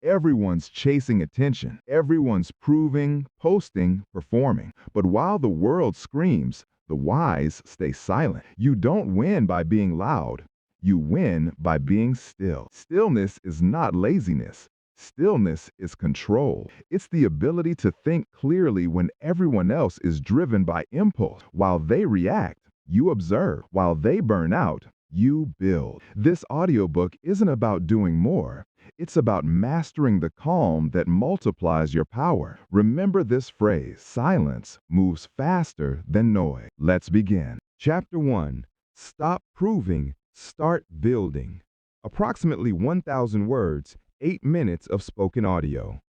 Everyone's chasing attention. Everyone's proving, posting, performing. But while the world screams, the wise stay silent. You don't win by being loud. You win by being still. Stillness is not laziness. Stillness is control. It's the ability to think clearly when everyone else is driven by impulse. While they react, you observe. While they burn out, you build. This audiobook isn't about doing more. It's about mastering the calm that multiplies your power. Remember this phrase: silence moves faster than noise. Let's begin. Chapter 1. Stop proving, start building. Approximately 1,000 words, 8 minutes of spoken audio.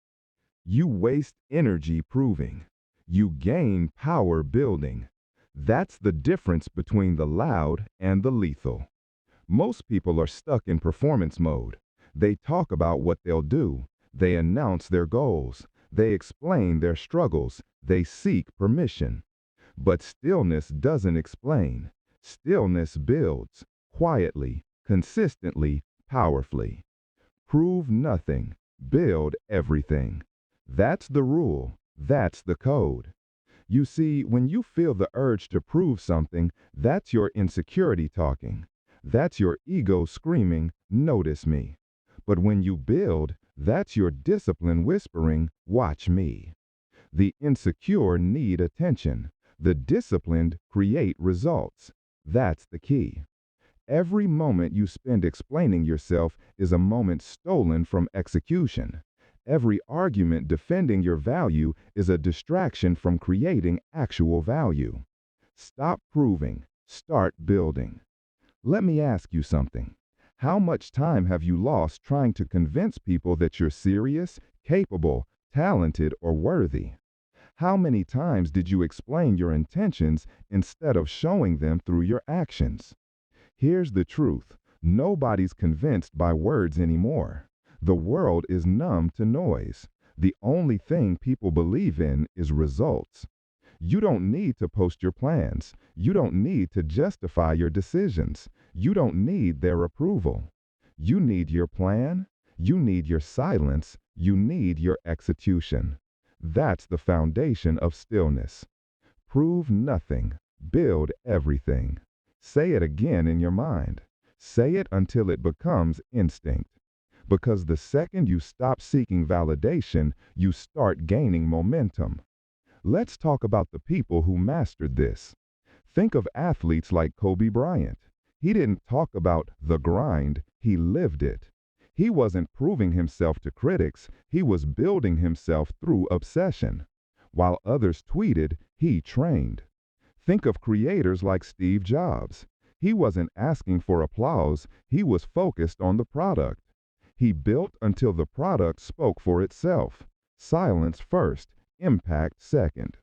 You waste energy proving. You gain power building. That's the difference between the loud and the lethal. Most people are stuck in performance mode. They talk about what they'll do. They announce their goals. They explain their struggles. They seek permission. But stillness doesn't explain. Stillness builds, quietly, consistently, powerfully. Prove nothing. Build everything. That's the rule. That's the code. You see, when you feel the urge to prove something, that's your insecurity talking. That's your ego screaming, "Notice me." But when you build, that's your discipline whispering, "Watch me." The insecure need attention. The disciplined create results. That's the key. Every moment you spend explaining yourself is a moment stolen from execution. Every argument defending your value is a distraction from creating actual value. Stop proving. Start building. Let me ask you something. How much time have you lost trying to convince people that you're serious, capable, talented, or worthy? How many times did you explain your intentions instead of showing them through your actions? Here's the truth. Nobody's convinced by words anymore. The world is numb to noise. The only thing people believe in is results. You don't need to post your plans. You don't need to justify your decisions. You don't need their approval. You need your plan. You need your silence. You need your execution. That's the foundation of stillness. Prove nothing. Build everything. Say it again in your mind. Say it until it becomes instinct. Because the second you stop seeking validation, you start gaining momentum. Let's talk about the people who mastered this. Think of athletes like Kobe Bryant. He didn't talk about the grind, he lived it. He wasn't proving himself to critics, he was building himself through obsession. While others tweeted, he trained. Think of creators like Steve Jobs. He wasn't asking for applause, he was focused on the product. He built until the product spoke for itself. Silence first, impact second.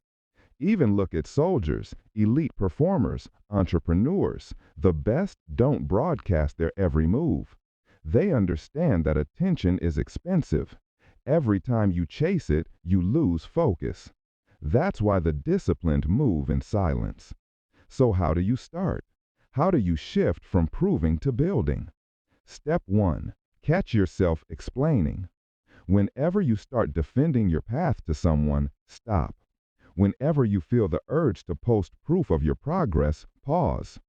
Even look at soldiers, elite performers, entrepreneurs. The best don't broadcast their every move. They understand that attention is expensive. Every time you chase it, you lose focus. That's why the disciplined move in silence. So how do you start? How do you shift from proving to building? Step 1. Catch yourself explaining. Whenever you start defending your path to someone, stop. Whenever you feel the urge to post proof of your progress, pause.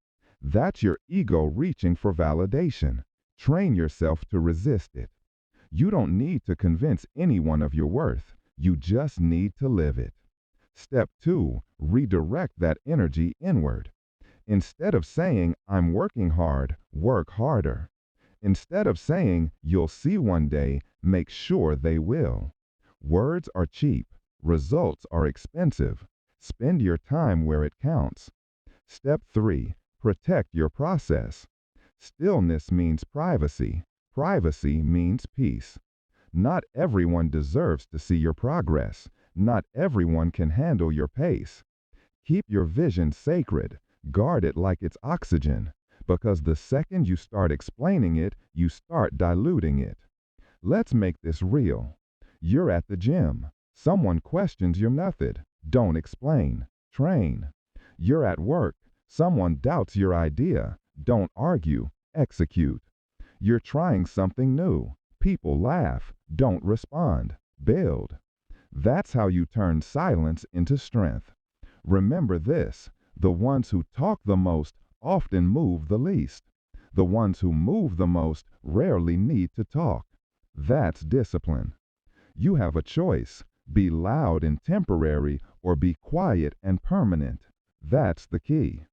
That's your ego reaching for validation. Train yourself to resist it. You don't need to convince anyone of your worth. You just need to live it. Step 2. Redirect that energy inward. Instead of saying, "I'm working hard," work harder. Instead of saying, "You'll see one day," make sure they will. Words are cheap. Results are expensive. Spend your time where it counts. Step 3. Protect your process. Stillness means privacy. Privacy means peace. Not everyone deserves to see your progress. Not everyone can handle your pace. Keep your vision sacred. Guard it like it's oxygen. Because the second you start explaining it, you start diluting it. Let's make this real. You're at the gym. Someone questions your method. Don't explain. Train. You're at work. Someone doubts your idea. Don't argue. Execute. You're trying something new. People laugh, don't respond, build. That's how you turn silence into strength. Remember this, the ones who talk the most often move the least. The ones who move the most rarely need to talk. That's discipline. You have a choice, be loud and temporary or be quiet and permanent. That's the key.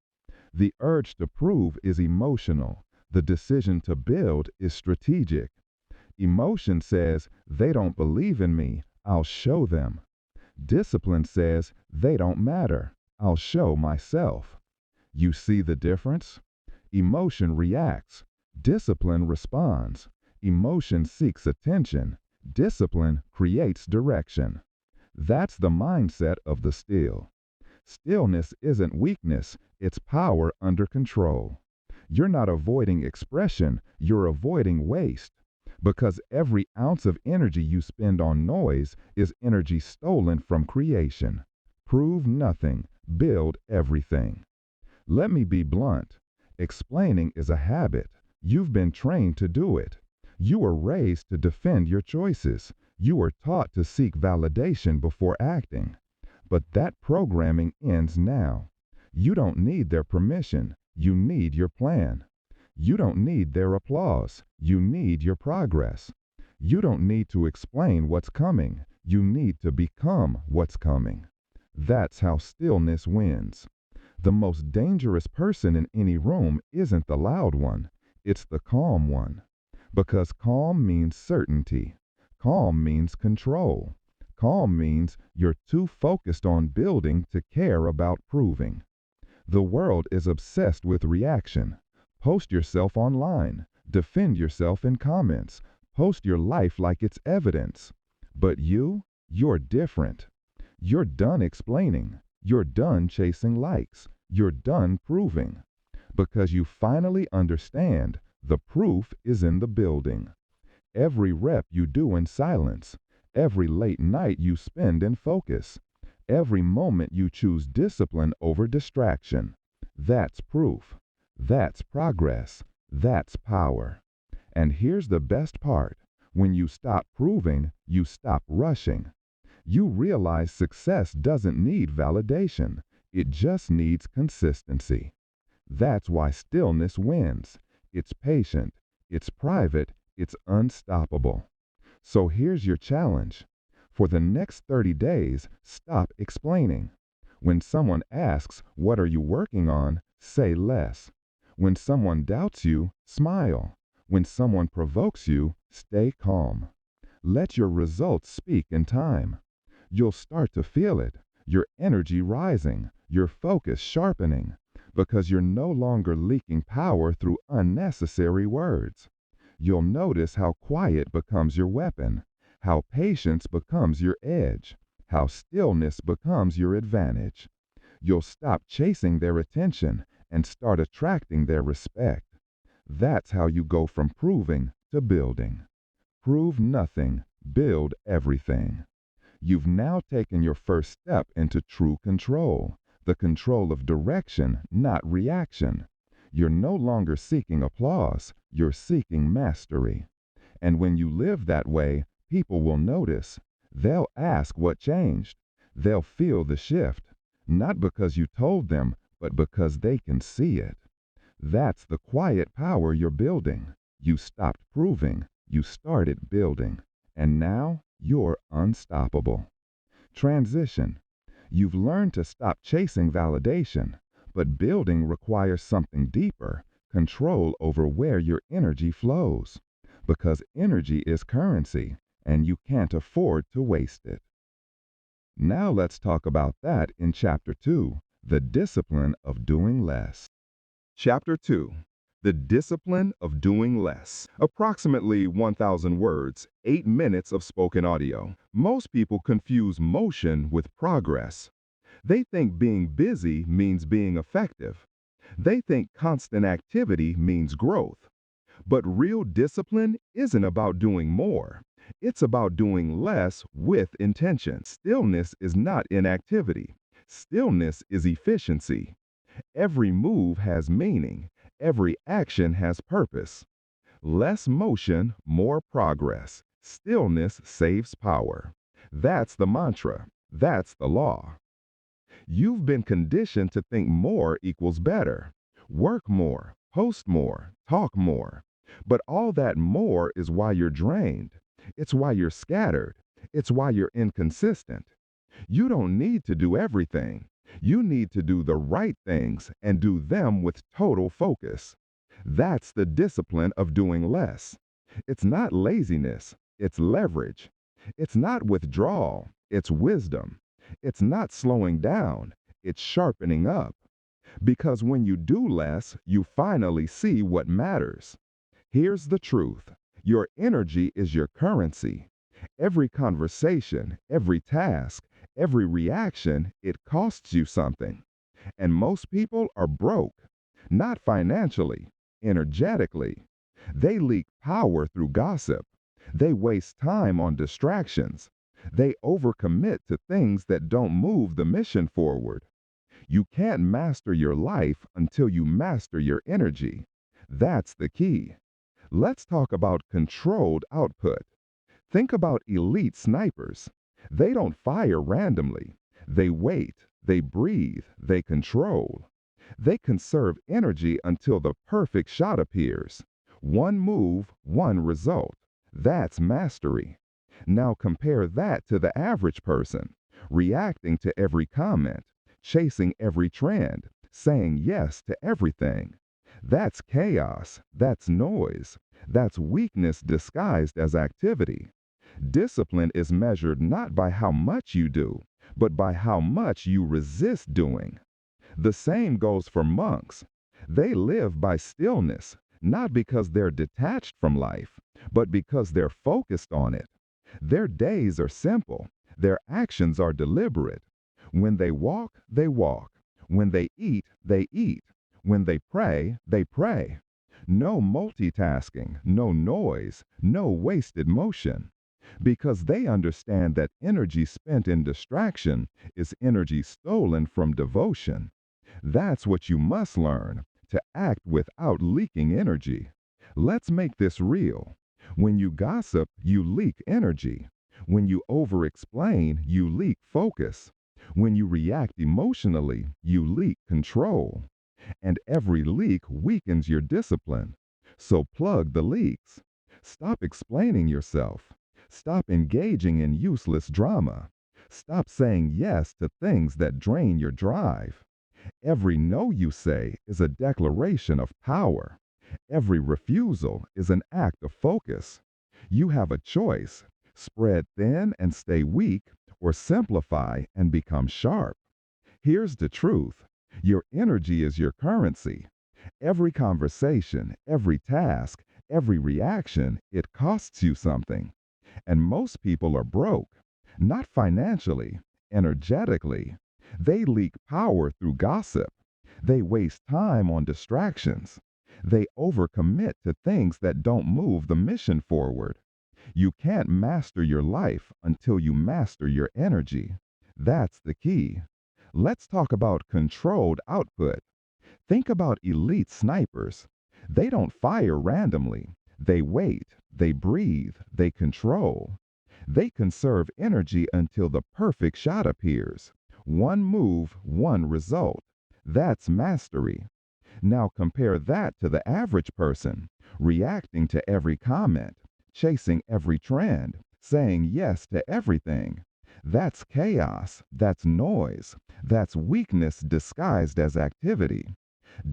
The urge to prove is emotional. The decision to build is strategic. Emotion says, they don't believe in me, I'll show them. Discipline says, they don't matter, I'll show myself. You see the difference? Emotion reacts. Discipline responds. Emotion seeks attention. Discipline creates direction. That's the mindset of the still. Stillness isn't weakness, it's power under control. You're not avoiding expression, you're avoiding waste. Because every ounce of energy you spend on noise is energy stolen from creation. Prove nothing, build everything. Let me be blunt. Explaining is a habit. You've been trained to do it. You were raised to defend your choices. You were taught to seek validation before acting. But that programming ends now. You don't need their permission. You need your plan. You don't need their applause. You need your progress. You don't need to explain what's coming. You need to become what's coming. That's how stillness wins. The most dangerous person in any room isn't the loud one, it's the calm one. Because calm means certainty. Calm means control. Calm means you're too focused on building to care about proving. The world is obsessed with reaction. Post yourself online. Defend yourself in comments. Post your life like it's evidence. But you're different. You're done explaining. You're done chasing likes. You're done proving. Because you finally understand the proof is in the building. Every rep you do in silence. Every late night you spend in focus. Every moment you choose discipline over distraction. That's proof. That's progress. That's power. And here's the best part. When you stop proving, you stop rushing. You realize success doesn't need validation. It just needs consistency. That's why stillness wins. It's patient. It's private. It's unstoppable. So here's your challenge. For the next 30 days, stop explaining. When someone asks, what are you working on? Say less. When someone doubts you, smile. When someone provokes you, stay calm. Let your results speak in time. You'll start to feel it, your energy rising, your focus sharpening, because you're no longer leaking power through unnecessary words. You'll notice how quiet becomes your weapon, how patience becomes your edge, how stillness becomes your advantage. You'll stop chasing their attention and start attracting their respect. That's how you go from proving to building. Prove nothing, build everything. You've now taken your first step into true control, the control of direction, not reaction. You're no longer seeking applause, you're seeking mastery. And when you live that way, people will notice. They'll ask what changed. They'll feel the shift, not because you told them, but because they can see it. That's the quiet power you're building. You stopped proving, you started building, and now you're unstoppable. Transition. You've learned to stop chasing validation, but building requires something deeper, control over where your energy flows. Because energy is currency, and you can't afford to waste it. Now let's talk about that in Chapter 2, The Discipline of Doing Less. Chapter 2, The Discipline of Doing Less. Approximately 1,000 words, 8 minutes of spoken audio. Most people confuse motion with progress. They think being busy means being effective. They think constant activity means growth. But real discipline isn't about doing more. It's about doing less with intention. Stillness is not inactivity. Stillness is efficiency. Every move has meaning. Every action has purpose. Less motion, more progress. Stillness saves power. That's the mantra. That's the law. You've been conditioned to think more equals better. Work more, post more, talk more. But all that more is why you're drained. It's why you're scattered. It's why you're inconsistent. You don't need to do everything. You need to do the right things and do them with total focus. That's the discipline of doing less. It's not laziness, it's leverage. It's not withdrawal, it's wisdom. It's not slowing down, it's sharpening up. Because when you do less, you finally see what matters. Here's the truth: your energy is your currency. Every conversation, every task, every reaction, it costs you something. And most people are broke, not financially, energetically. They leak power through gossip. They waste time on distractions. They overcommit to things that don't move the mission forward. You can't master your life until you master your energy. That's the key. Let's talk about controlled output. Think about elite snipers. They don't fire randomly. They wait, they breathe, they control. They conserve energy until the perfect shot appears. One move, one result. That's mastery. Now compare that to the average person, reacting to every comment, chasing every trend, saying yes to everything. That's chaos. That's noise. That's weakness disguised as activity. Discipline is measured not by how much you do, but by how much you resist doing. The same goes for monks. They live by stillness, not because they're detached from life, but because they're focused on it. Their days are simple. Their actions are deliberate. When they walk, they walk. When they eat, they eat. When they pray, they pray. No multitasking, no noise, no wasted motion. Because they understand that energy spent in distraction is energy stolen from devotion. That's what you must learn: to act without leaking energy. Let's make this real. When you gossip, you leak energy. When you over-explain, you leak focus. When you react emotionally, you leak control. And every leak weakens your discipline. So plug the leaks. Stop explaining yourself. Stop engaging in useless drama. Stop saying yes to things that drain your drive. Every no you say is a declaration of power. Every refusal is an act of focus. You have a choice: spread thin and stay weak, or simplify and become sharp. Here's the truth: your energy is your currency. Every conversation, every task, every reaction, it costs you something. And most people are broke, not financially, energetically. They leak power through gossip. They waste time on distractions. They overcommit to things that don't move the mission forward. You can't master your life until you master your energy. That's the key. Let's talk about controlled output. Think about elite snipers. They don't fire randomly. They wait, they breathe, they control. They conserve energy until the perfect shot appears. One move, one result. That's mastery. Now compare that to the average person, reacting to every comment, chasing every trend, saying yes to everything. That's chaos. That's noise. That's weakness disguised as activity.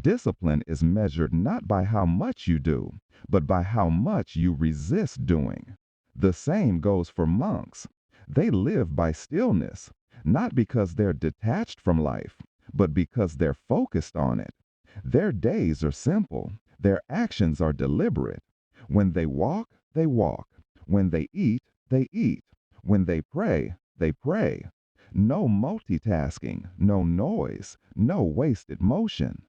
Discipline is measured not by how much you do, but by how much you resist doing. The same goes for monks. They live by stillness, not because they're detached from life, but because they're focused on it. Their days are simple. Their actions are deliberate. When they walk, they walk. When they eat, they eat. When they pray, they pray. No multitasking, no noise, no wasted motion.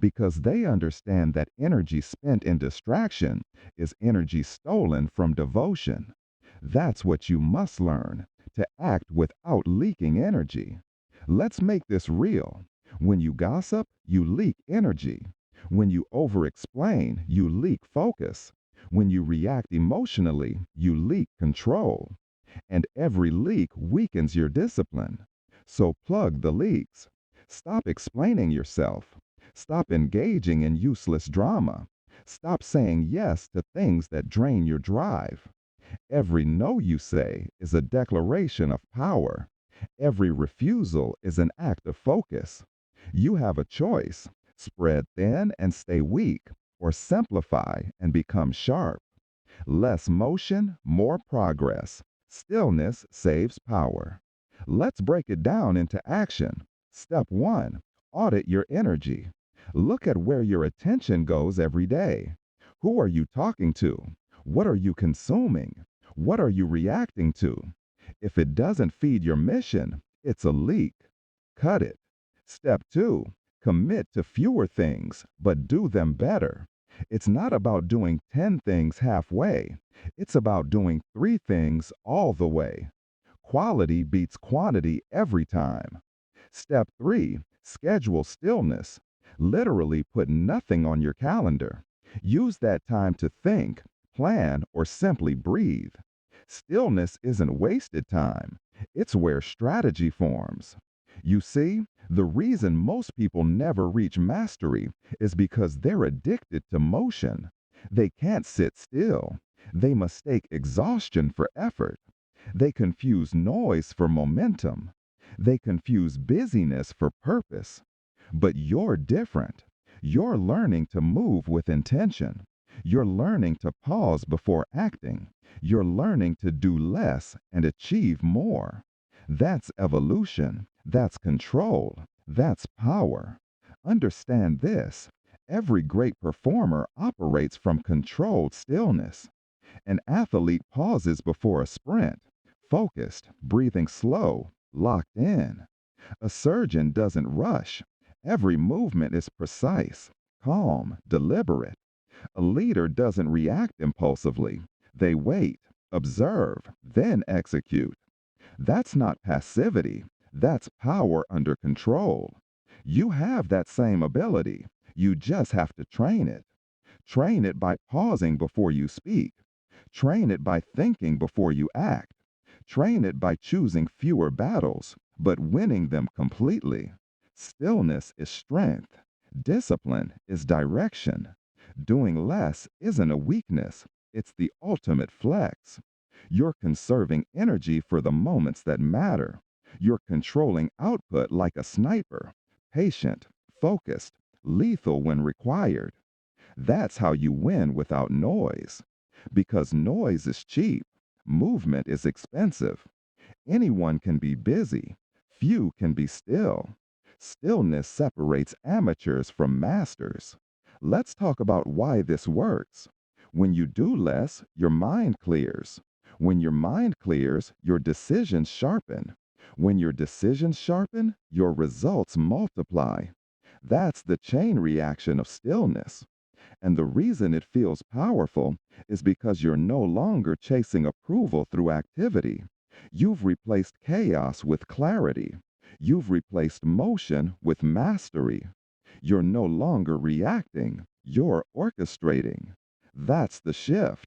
Because they understand that energy spent in distraction is energy stolen from devotion. That's what you must learn: to act without leaking energy. Let's make this real. When you gossip, you leak energy. When you over-explain, you leak focus. When you react emotionally, you leak control, and every leak weakens your discipline. So plug the leaks. Stop explaining yourself. Stop engaging in useless drama. Stop saying yes to things that drain your drive. Every no you say is a declaration of power. Every refusal is an act of focus. You have a choice: spread thin and stay weak, or simplify and become sharp. Less motion, more progress. Stillness saves power. Let's break it down into action. Step 1: audit your energy. Look at where your attention goes every day. Who are you talking to? What are you consuming? What are you reacting to? If it doesn't feed your mission, it's a leak. Cut it. Step 2: commit to fewer things, but do them better. It's not about doing 10 things halfway. It's about doing 3 things all the way. Quality beats quantity every time. Step 3: schedule stillness. Literally put nothing on your calendar. Use that time to think, plan, or simply breathe. Stillness isn't wasted time. It's where strategy forms. You see, the reason most people never reach mastery is because they're addicted to motion. They can't sit still. They mistake exhaustion for effort. They confuse noise for momentum. They confuse busyness for purpose. But you're different. You're learning to move with intention. You're learning to pause before acting. You're learning to do less and achieve more. That's evolution. That's control. That's power. Understand this: every great performer operates from controlled stillness. An athlete pauses before a sprint, focused, breathing slow, locked in. A surgeon doesn't rush. Every movement is precise, calm, deliberate. A leader doesn't react impulsively. They wait, observe, then execute. That's not passivity. That's power under control. You have that same ability. You just have to train it. Train it by pausing before you speak. Train it by thinking before you act. Train it by choosing fewer battles, but winning them completely. Stillness is strength. Discipline is direction. Doing less isn't a weakness, it's the ultimate flex. You're conserving energy for the moments that matter. You're controlling output like a sniper, patient, focused, lethal when required. That's how you win without noise. Because noise is cheap, movement is expensive. Anyone can be busy, few can be still. Stillness separates amateurs from masters. Let's talk about why this works. When you do less, your mind clears. When your mind clears, your decisions sharpen. When your decisions sharpen, your results multiply. That's the chain reaction of stillness. And the reason it feels powerful is because you're no longer chasing approval through activity. You've replaced chaos with clarity. You've replaced motion with mastery. You're no longer reacting, you're orchestrating. That's the shift.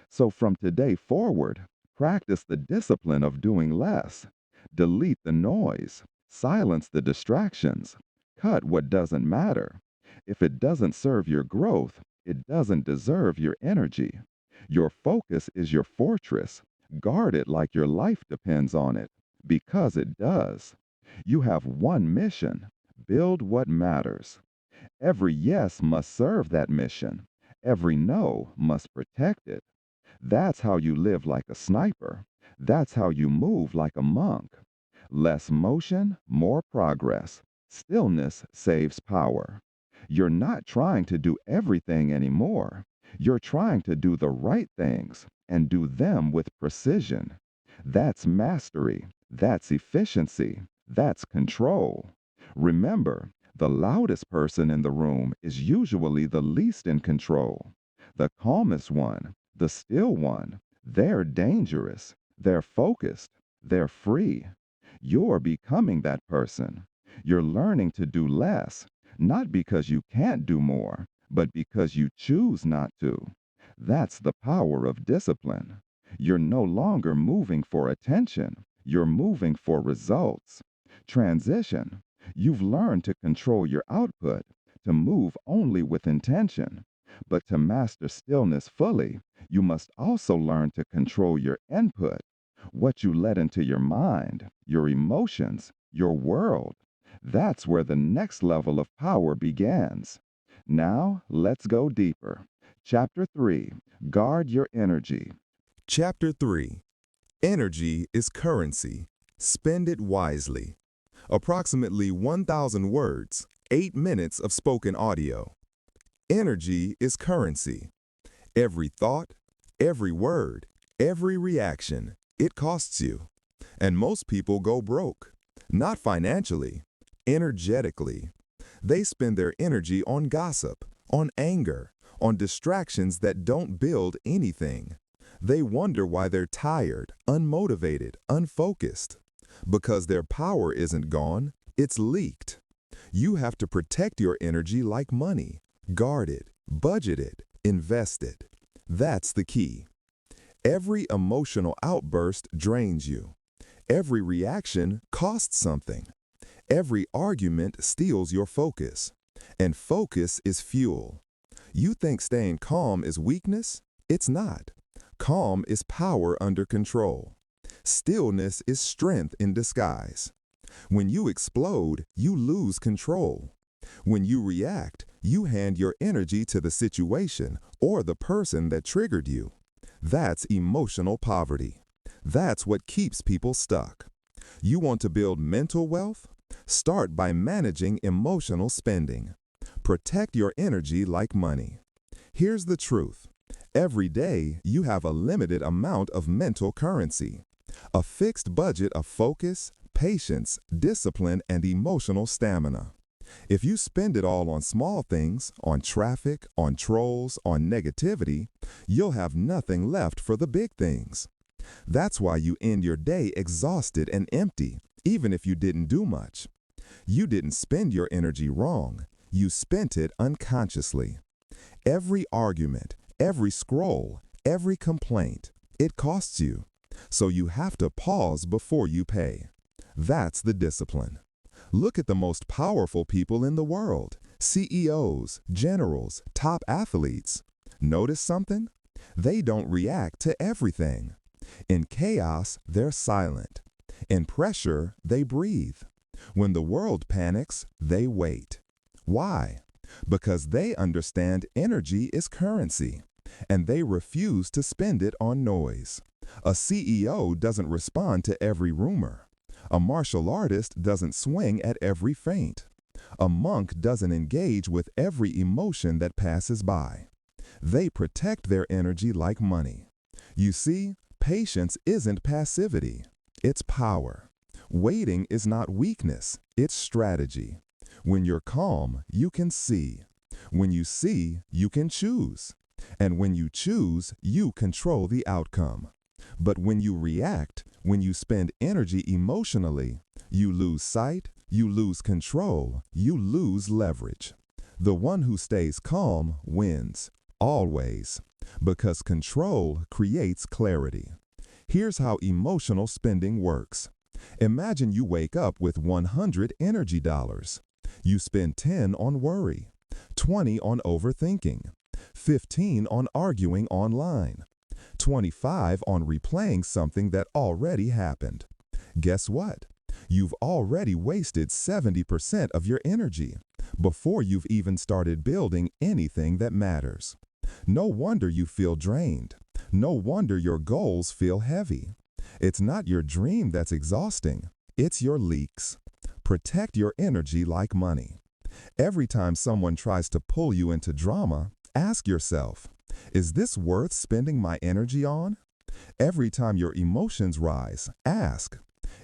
So from today forward, practice the discipline of doing less. Delete the noise. Silence the distractions. Cut what doesn't matter. If it doesn't serve your growth, it doesn't deserve your energy. Your focus is your fortress. Guard it like your life depends on it, because it does. You have one mission: build what matters. Every yes must serve that mission. Every no must protect it. That's how you live like a sniper. That's how you move like a monk. Less motion, more progress. Stillness saves power. You're not trying to do everything anymore. You're trying to do the right things and do them with precision. That's mastery. That's efficiency. That's control. Remember, the loudest person in the room is usually the least in control. The calmest one, the still one, they're dangerous. They're focused. They're free. You're becoming that person. You're learning to do less, not because you can't do more, but because you choose not to. That's the power of discipline. You're no longer moving for attention, you're moving for results. Transition. You've learned to control your output, to move only with intention. But to master stillness fully, you must also learn to control your input, what you let into your mind, your emotions, your world. That's where the next level of power begins. Now, let's go deeper. Chapter 3. Guard your energy. Chapter 3. Energy is currency. Spend it wisely. Approximately 1,000 words, 8 minutes of spoken audio. Energy is currency. Every thought, every word, every reaction, it costs you. And most people go broke. Not financially, energetically. They spend their energy on gossip, on anger, on distractions that don't build anything. They wonder why they're tired, unmotivated, unfocused. Because their power isn't gone, it's leaked. You have to protect your energy like money. Guard it, budget it, invest it. That's the key. Every emotional outburst drains you. Every reaction costs something. Every argument steals your focus. And focus is fuel. You think staying calm is weakness? It's not. Calm is power under control. Stillness is strength in disguise. When you explode, you lose control. When you react, you hand your energy to the situation or the person that triggered you. That's emotional poverty. That's what keeps people stuck. You want to build mental wealth? Start by managing emotional spending. Protect your energy like money. Here's the truth. Every day, you have a limited amount of mental currency. A fixed budget of focus, patience, discipline, and emotional stamina. If you spend it all on small things, on traffic, on trolls, on negativity, you'll have nothing left for the big things. That's why you end your day exhausted and empty, even if you didn't do much. You didn't spend your energy wrong. You spent it unconsciously. Every argument, every scroll, every complaint, it costs you. So you have to pause before you pay. That's the discipline. Look at the most powerful people in the world, CEOs, generals, top athletes. Notice something? They don't react to everything. In chaos, they're silent. In pressure, they breathe. When the world panics, they wait. Why? Because they understand energy is currency, and they refuse to spend it on noise. A CEO doesn't respond to every rumor. A martial artist doesn't swing at every feint. A monk doesn't engage with every emotion that passes by. They protect their energy like money. You see, patience isn't passivity. It's power. Waiting is not weakness. It's strategy. When you're calm, you can see. When you see, you can choose. And when you choose, you control the outcome. But when you react, when you spend energy emotionally, you lose sight, you lose control, you lose leverage. The one who stays calm wins, always, because control creates clarity. Here's how emotional spending works. Imagine you wake up with 100 energy dollars. You spend 10 on worry, 20 on overthinking, 15 on arguing online, 25 on replaying something that already happened. Guess what? You've already wasted 70% of your energy before you've even started building anything that matters. No wonder you feel drained. No wonder your goals feel heavy. It's not your dream that's exhausting. It's your leaks. Protect your energy like money. Every time someone tries to pull you into drama, ask yourself, is this worth spending my energy on? Every time your emotions rise, ask,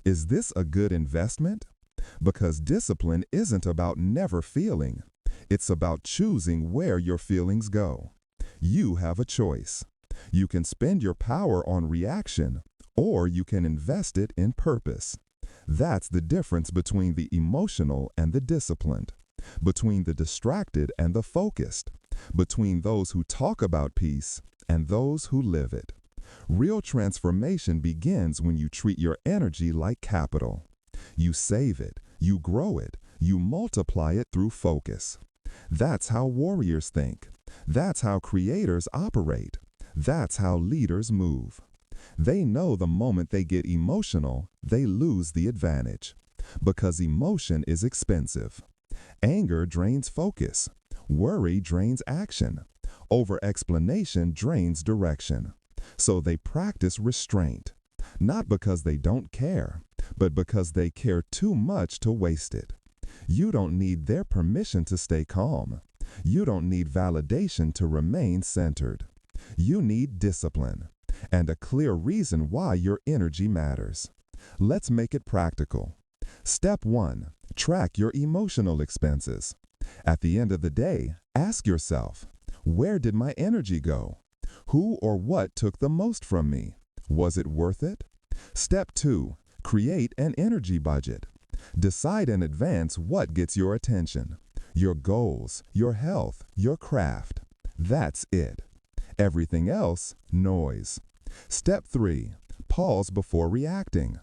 is this a good investment? Because discipline isn't about never feeling. It's about choosing where your feelings go. You have a choice. You can spend your power on reaction, or you can invest it in purpose. That's the difference between the emotional and the disciplined, between the distracted and the focused, between those who talk about peace and those who live it. Real transformation begins when you treat your energy like capital. You save it, you grow it, you multiply it through focus. That's how warriors think. That's how creators operate. That's how leaders move. They know the moment they get emotional, they lose the advantage. Because emotion is expensive. Anger drains focus. Worry drains action. Over-explanation drains direction. So they practice restraint. Not because they don't care, but because they care too much to waste it. You don't need their permission to stay calm. You don't need validation to remain centered. You need discipline and a clear reason why your energy matters. Let's make it practical. Step 1. Track your emotional expenses. At the end of the day, ask yourself, where did my energy go? Who or what took the most from me? Was it worth it? Step 2. Create an energy budget. Decide in advance what gets your attention. Your goals, your health, your craft. That's it. Everything else, noise. Step 3. Pause before reacting.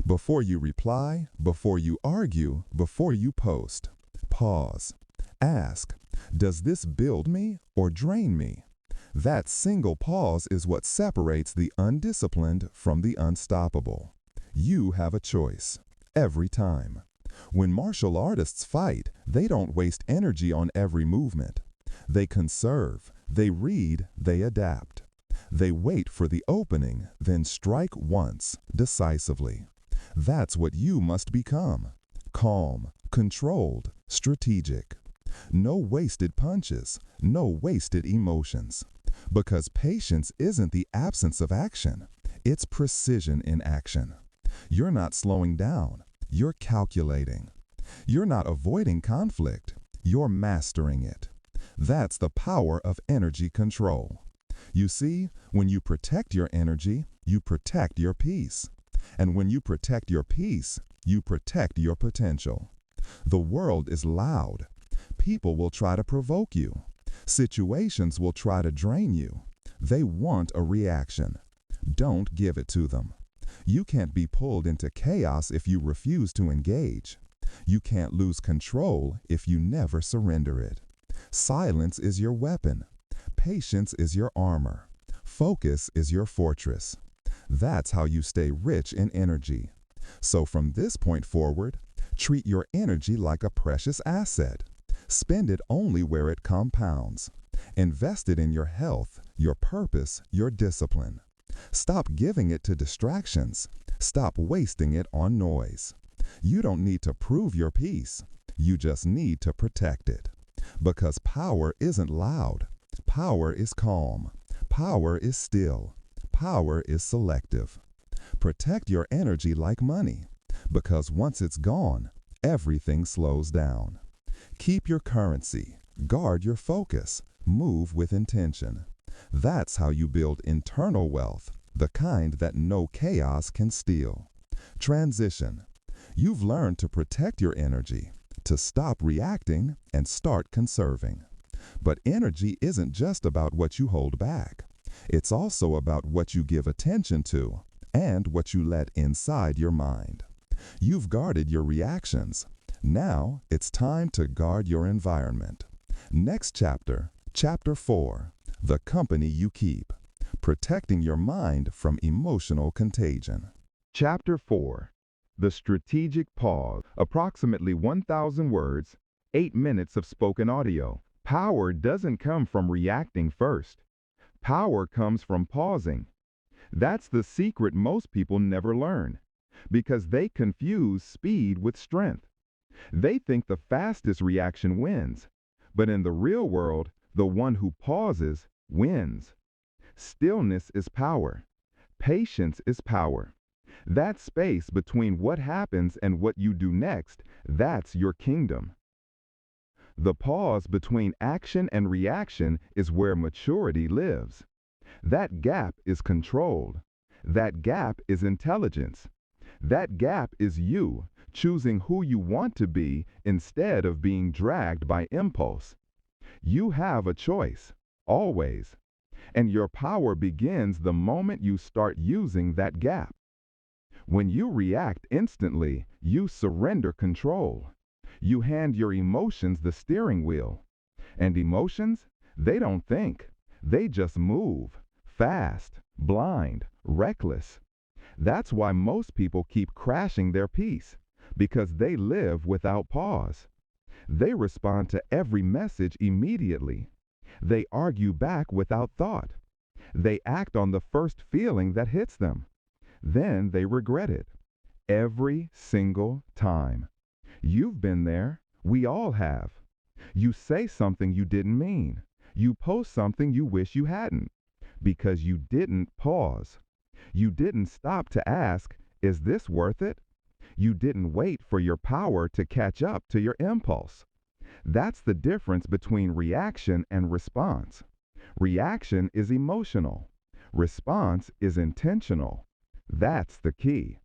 Before you reply, before you argue, before you post. Pause. Ask, does this build me or drain me? That single pause is what separates the undisciplined from the unstoppable. You have a choice. Every time. When martial artists fight, they don't waste energy on every movement. They conserve, they read, they adapt. They wait for the opening, then strike once, decisively. That's what you must become. Calm, controlled, strategic. No wasted punches, no wasted emotions. Because patience isn't the absence of action, it's precision in action. You're not slowing down, you're calculating. You're not avoiding conflict, you're mastering it. That's the power of energy control. You see, when you protect your energy, you protect your peace. And when you protect your peace, you protect your potential. The world is loud. People will try to provoke you. Situations will try to drain you. They want a reaction. Don't give it to them. You can't be pulled into chaos if you refuse to engage. You can't lose control if you never surrender it. Silence is your weapon. Patience is your armor. Focus is your fortress. That's how you stay rich in energy. So from this point forward, treat your energy like a precious asset. Spend it only where it compounds. Invest it in your health, your purpose, your discipline. Stop giving it to distractions. Stop wasting it on noise. You don't need to prove your peace. You just need to protect it. Because power isn't loud. Power is calm. Power is still. Power is selective. Protect your energy like money. Because once it's gone, everything slows down. Keep your currency. Guard your focus. Move with intention. That's how you build internal wealth, the kind that no chaos can steal. Transition. You've learned to protect your energy, to stop reacting and start conserving. But energy isn't just about what you hold back. It's also about what you give attention to and what you let inside your mind. You've guarded your reactions. Now it's time to guard your environment. Next chapter, Chapter 4, The Company You Keep, Protecting Your Mind from Emotional Contagion. Chapter 4. The Strategic Pause. Approximately 1,000 words, 8 minutes of spoken audio. Power doesn't come from reacting first. Power comes from pausing. That's the secret most people never learn, because they confuse speed with strength. They think the fastest reaction wins, but in the real world, the one who pauses wins. Stillness is power. Patience is power. That space between what happens and what you do next, that's your kingdom. The pause between action and reaction is where maturity lives. That gap is controlled. That gap is intelligence. That gap is you choosing who you want to be instead of being dragged by impulse. You have a choice, always. And your power begins the moment you start using that gap. When you react instantly, you surrender control. You hand your emotions the steering wheel. And emotions, they don't think. They just move, fast, blind, reckless. That's why most people keep crashing their peace, because they live without pause. They respond to every message immediately. They argue back without thought. They act on the first feeling that hits them. Then they regret it. Every single time. You've been there. We all have. You say something you didn't mean. You post something you wish you hadn't. Because you didn't pause. You didn't stop to ask, is this worth it? You didn't wait for your power to catch up to your impulse. That's the difference between reaction and response. Reaction is emotional. Response is intentional. That's the key.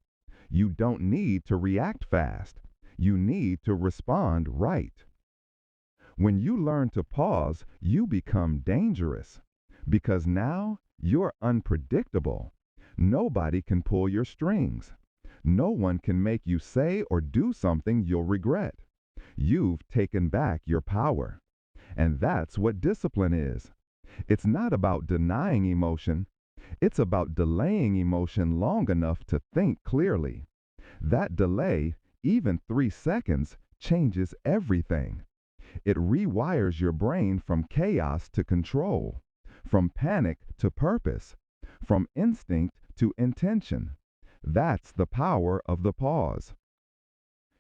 You don't need to react fast. You need to respond right. When you learn to pause, you become dangerous. Because now you're unpredictable. Nobody can pull your strings. No one can make you say or do something you'll regret. You've taken back your power. And that's what discipline is. It's not about denying emotion. It's about delaying emotion long enough to think clearly. That delay, even 3 seconds, changes everything. It rewires your brain from chaos to control, from panic to purpose, from instinct to intention. That's the power of the pause.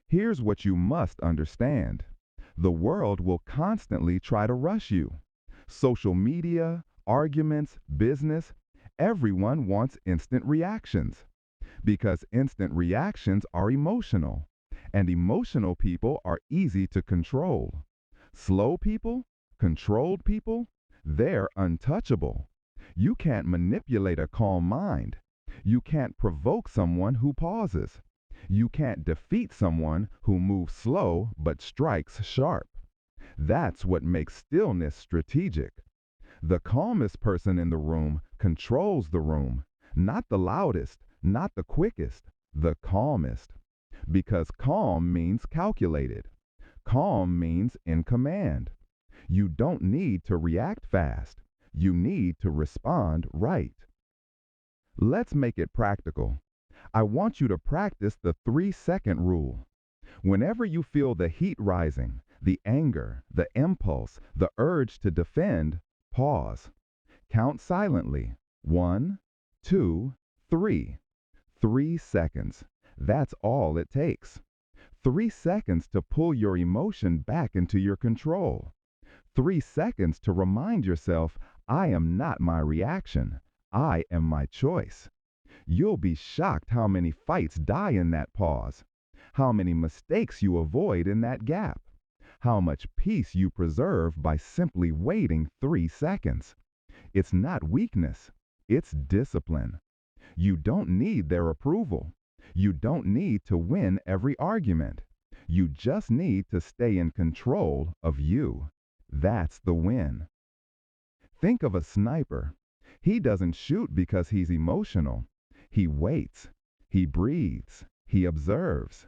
Here's what you must understand. The world will constantly try to rush you. Social media, arguments, business, everyone wants instant reactions. Because instant reactions are emotional, and emotional people are easy to control. Slow people, controlled people, they're untouchable. You can't manipulate a calm mind. You can't provoke someone who pauses. You can't defeat someone who moves slow but strikes sharp. That's what makes stillness strategic. The calmest person in the room controls the room, not the loudest, not the quickest, the calmest. Because calm means calculated. Calm means in command. You don't need to react fast. You need to respond right. Let's make it practical. I want you to practice the 3-second rule. Whenever you feel the heat rising, the anger, the impulse, the urge to defend, pause. Count silently. 1, 2, 3. 3 seconds. That's all it takes. 3 seconds to pull your emotion back into your control. 3 seconds to remind yourself, I am not my reaction. I am my choice. You'll be shocked how many fights die in that pause, how many mistakes you avoid in that gap, how much peace you preserve by simply waiting 3 seconds. It's not weakness, it's discipline. You don't need their approval. You don't need to win every argument. You just need to stay in control of you. That's the win. Think of a sniper. He doesn't shoot because he's emotional. He waits. He breathes. He observes.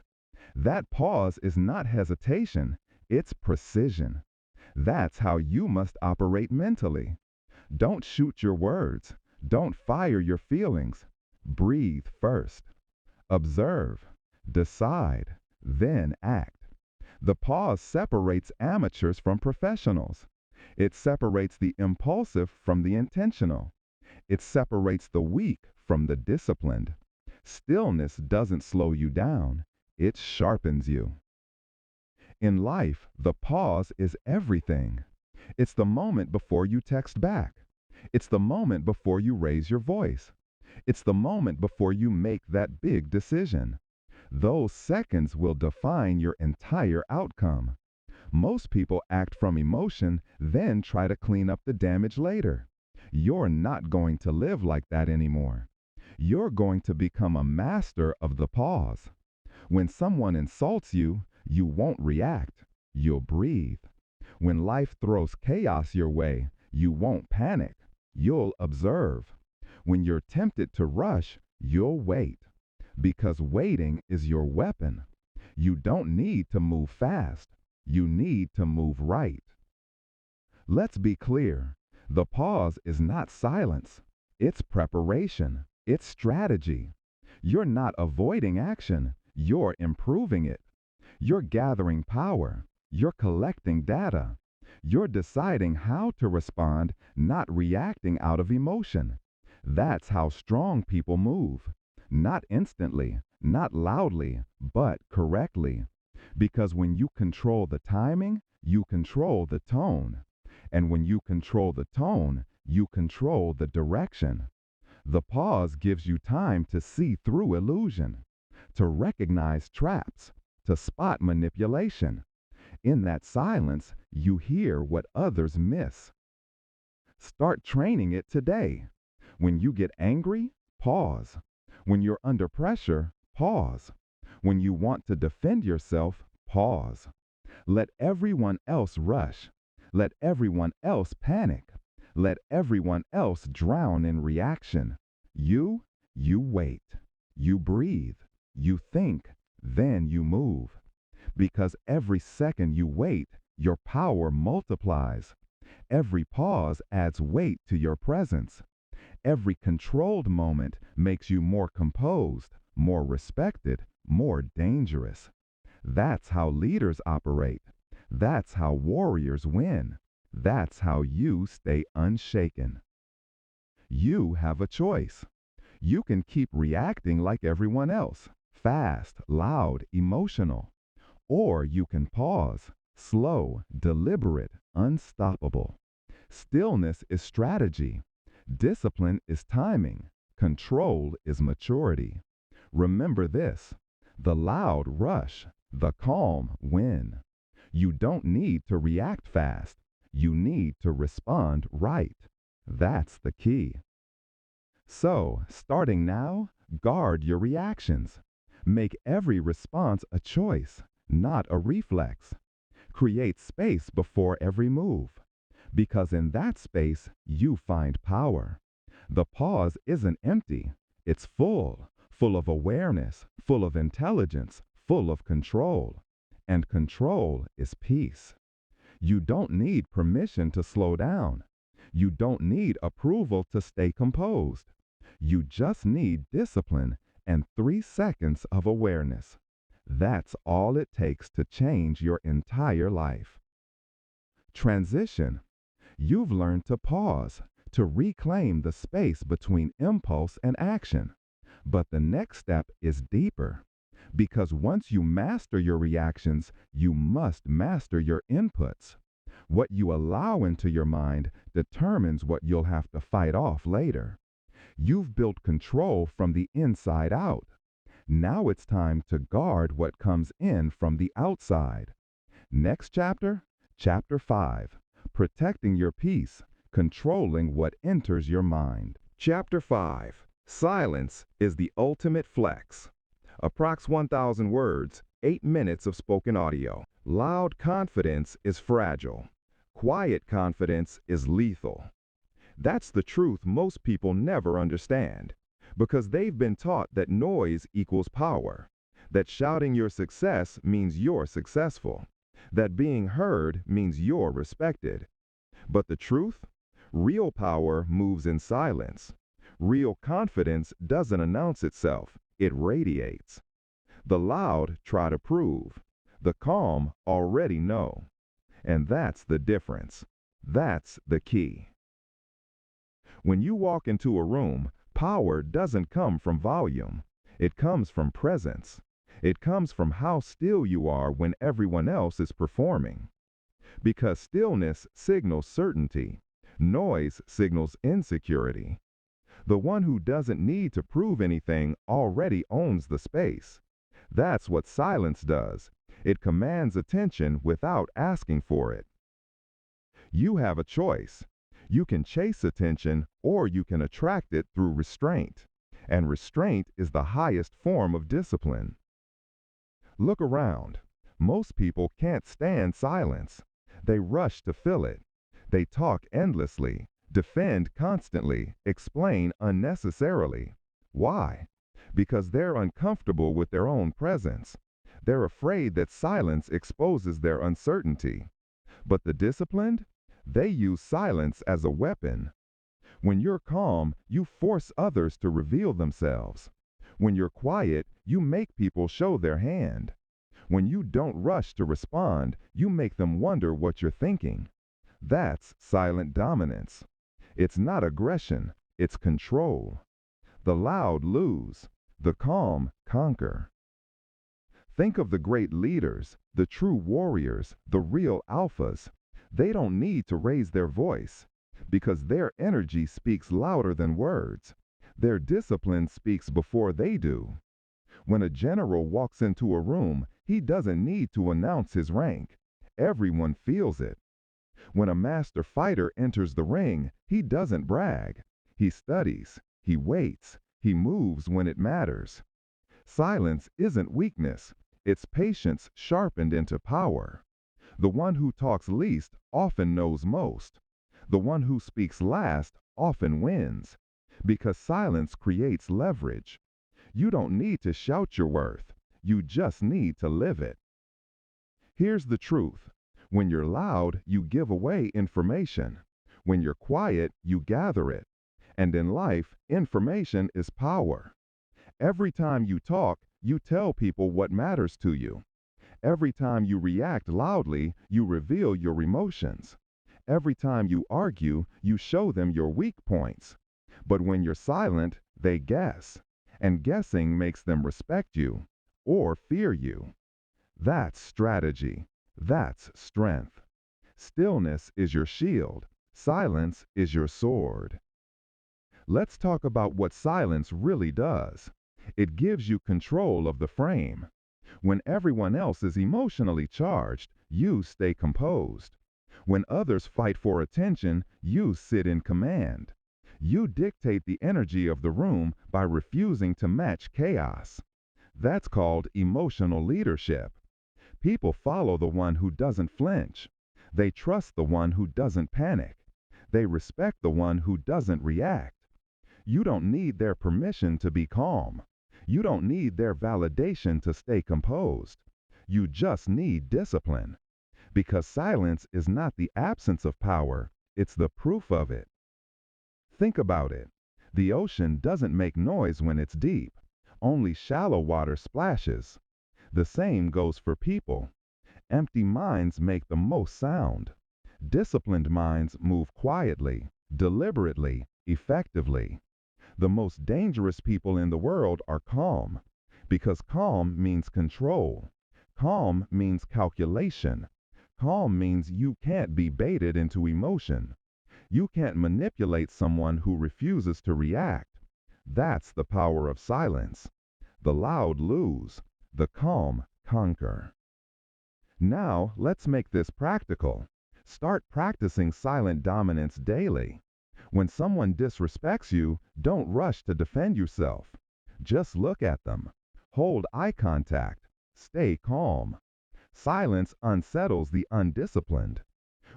That pause is not hesitation. It's precision. That's how you must operate mentally. Don't shoot your words. Don't fire your feelings. Breathe first. Observe. Decide. Then act. The pause separates amateurs from professionals. It separates the impulsive from the intentional. It separates the weak from the disciplined. Stillness doesn't slow you down. It sharpens you. In life, the pause is everything. It's the moment before you text back. It's the moment before you raise your voice. It's the moment before you make that big decision. Those seconds will define your entire outcome. Most people act from emotion, then try to clean up the damage later. You're not going to live like that anymore. You're going to become a master of the pause. When someone insults you, you won't react. You'll breathe. When life throws chaos your way, you won't panic. You'll observe. When you're tempted to rush, you'll wait. Because waiting is your weapon. You don't need to move fast. You need to move right. Let's be clear. The pause is not silence. It's preparation. It's strategy. You're not avoiding action. You're improving it. You're gathering power. You're collecting data. You're deciding how to respond, not reacting out of emotion. That's how strong people move. Not instantly, not loudly, but correctly. Because when you control the timing, you control the tone. And when you control the tone, you control the direction. The pause gives you time to see through illusion, to recognize traps, to spot manipulation. In that silence, you hear what others miss. Start training it today. When you get angry, pause. When you're under pressure, pause. When you want to defend yourself, pause. Let everyone else rush. Let everyone else panic. Let everyone else drown in reaction. You wait. You breathe. You think. Then you move. Because every second you wait, your power multiplies. Every pause adds weight to your presence. Every controlled moment makes you more composed, more respected, more dangerous. That's how leaders operate. That's how warriors win. That's how you stay unshaken. You have a choice. You can keep reacting like everyone else, fast, loud, emotional. Or you can pause, slow, deliberate, unstoppable. Stillness is strategy. Discipline is timing. Control is maturity. Remember this: the loud rush, the calm win. You don't need to react fast. You need to respond right. That's the key. So, starting now, guard your reactions. Make every response a choice, not a reflex. Create space before every move, because in that space you find power. The pause isn't empty, it's full, full of awareness, full of intelligence, full of control. And control is peace. You don't need permission to slow down. You don't need approval to stay composed. You just need discipline and 3 seconds of awareness. That's all it takes to change your entire life. Transition. You've learned to pause, to reclaim the space between impulse and action. But the next step is deeper. Because once you master your reactions, you must master your inputs. What you allow into your mind determines what you'll have to fight off later. You've built control from the inside out. Now it's time to guard what comes in from the outside. Next chapter, Chapter 5, Protecting Your Peace, Controlling What Enters Your Mind. Chapter 5, Silence is the Ultimate Flex. Approx 1,000 words, 8 minutes of spoken audio. Loud confidence is fragile. Quiet confidence is lethal. That's the truth most people never understand, because they've been taught that noise equals power, that shouting your success means you're successful, that being heard means you're respected. But the truth? Real power moves in silence. Real confidence doesn't announce itself, it radiates. The loud try to prove. The calm already know. And that's the difference. That's the key. When you walk into a room, power doesn't come from volume. It comes from presence. It comes from how still you are when everyone else is performing. Because stillness signals certainty. Noise signals insecurity. The one who doesn't need to prove anything already owns the space. That's what silence does. It commands attention without asking for it. You have a choice. You can chase attention or you can attract it through restraint. And restraint is the highest form of discipline. Look around. Most people can't stand silence. They rush to fill it. They talk endlessly. Defend constantly, explain unnecessarily. Why? Because they're uncomfortable with their own presence. They're afraid that silence exposes their uncertainty. But the disciplined? They use silence as a weapon. When you're calm, you force others to reveal themselves. When you're quiet, you make people show their hand. When you don't rush to respond, you make them wonder what you're thinking. That's silent dominance. It's not aggression, it's control. The loud lose, the calm conquer. Think of the great leaders, the true warriors, the real alphas. They don't need to raise their voice because their energy speaks louder than words. Their discipline speaks before they do. When a general walks into a room, he doesn't need to announce his rank. Everyone feels it. When a master fighter enters the ring, he doesn't brag. He studies, he waits, he moves when it matters. Silence isn't weakness, it's patience sharpened into power. The one who talks least often knows most. The one who speaks last often wins, because silence creates leverage. You don't need to shout your worth, you just need to live it. Here's the truth. When you're loud, you give away information. When you're quiet, you gather it. And in life, information is power. Every time you talk, you tell people what matters to you. Every time you react loudly, you reveal your emotions. Every time you argue, you show them your weak points. But when you're silent, they guess. And guessing makes them respect you or fear you. That's strategy. That's strength. Stillness is your shield. Silence is your sword. Let's talk about what silence really does. It gives you control of the frame. When everyone else is emotionally charged, you stay composed. When others fight for attention, you sit in command. You dictate the energy of the room by refusing to match chaos. That's called emotional leadership. People follow the one who doesn't flinch. They trust the one who doesn't panic. They respect the one who doesn't react. You don't need their permission to be calm. You don't need their validation to stay composed. You just need discipline. Because silence is not the absence of power, it's the proof of it. Think about it. The ocean doesn't make noise when it's deep. Only shallow water splashes. The same goes for people. Empty minds make the most sound. Disciplined minds move quietly, deliberately, effectively. The most dangerous people in the world are calm, because calm means control. Calm means calculation. Calm means you can't be baited into emotion. You can't manipulate someone who refuses to react. That's the power of silence. The loud lose. The calm conquer. Now, let's make this practical. Start practicing silent dominance daily. When someone disrespects you, don't rush to defend yourself. Just look at them. Hold eye contact. Stay calm. Silence unsettles the undisciplined.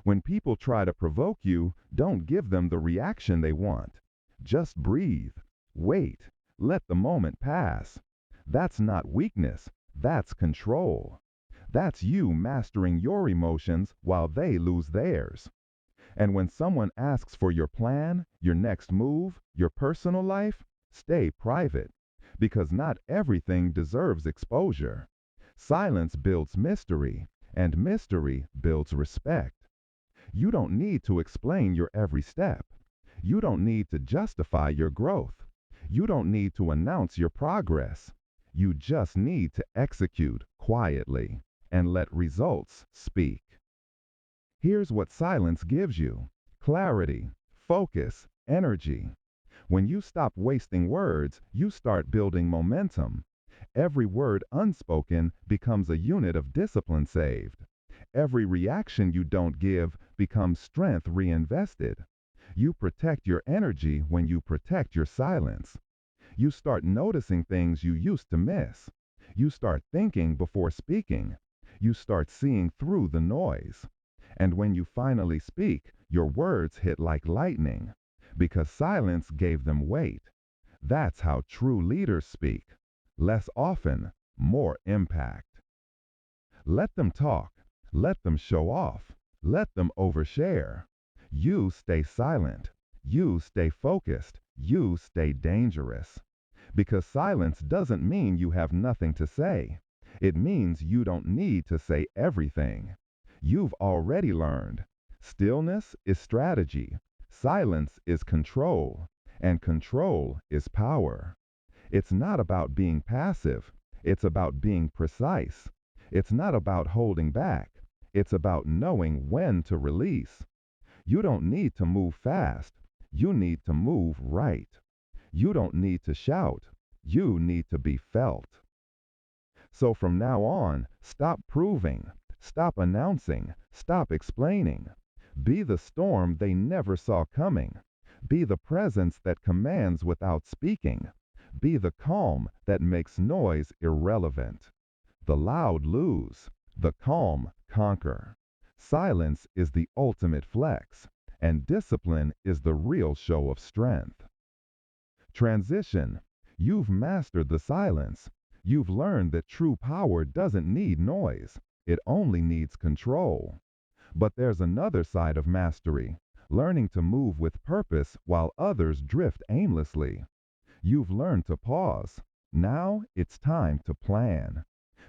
When people try to provoke you, don't give them the reaction they want. Just breathe. Wait. Let the moment pass. That's not weakness. That's control. That's you mastering your emotions while they lose theirs. And when someone asks for your plan, your next move, your personal life, stay private. Because not everything deserves exposure. Silence builds mystery, and mystery builds respect. You don't need to explain your every step. You don't need to justify your growth. You don't need to announce your progress. You just need to execute quietly and let results speak. Here's what silence gives you: clarity, focus, energy. When you stop wasting words, you start building momentum. Every word unspoken becomes a unit of discipline saved. Every reaction you don't give becomes strength reinvested. You protect your energy when you protect your silence. You start noticing things you used to miss. You start thinking before speaking. You start seeing through the noise. And when you finally speak, Your words hit like lightning because silence gave them weight. That's how true leaders speak. Less often, more impact. Let them talk. Let them show off. Let them overshare. You stay silent. You stay focused. You stay dangerous. Because silence doesn't mean you have nothing to say. It means you don't need to say everything. You've already learned. Stillness is strategy. Silence is control. And control is power. It's not about being passive. It's about being precise. It's not about holding back. It's about knowing when to release. You don't need to move fast. You need to move right. You don't need to shout. You need to be felt. So from now on, stop proving. Stop announcing. Stop explaining. Be the storm they never saw coming. Be the presence that commands without speaking. Be the calm that makes noise irrelevant. The loud lose. The calm conquer. Silence is the ultimate flex, and discipline is the real show of strength. Transition. You've mastered the silence. You've learned that true power doesn't need noise. It only needs control. But there's another side of mastery, learning to move with purpose while others drift aimlessly. You've learned to pause. Now it's time to plan.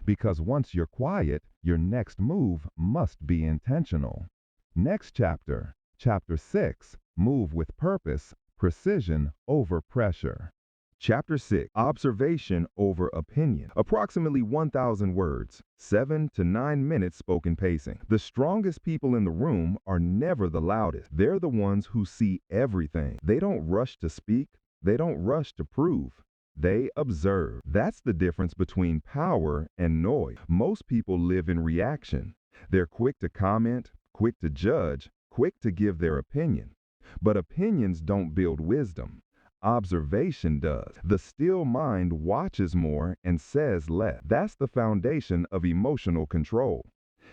Because once you're quiet, your next move must be intentional. Next chapter, Chapter 6, Move with Purpose, Precision over Pressure. Chapter 6, Observation over Opinion. Approximately 1,000 words, 7 to 9 minutes spoken pacing. The strongest people in the room are never the loudest. They're the ones who see everything. They don't rush to speak. They don't rush to prove. They observe. That's the difference between power and noise. Most people live in reaction. They're quick to comment, quick to judge, quick to give their opinion. But opinions don't build wisdom. Observation does. The still mind watches more and says less. That's the foundation of emotional control.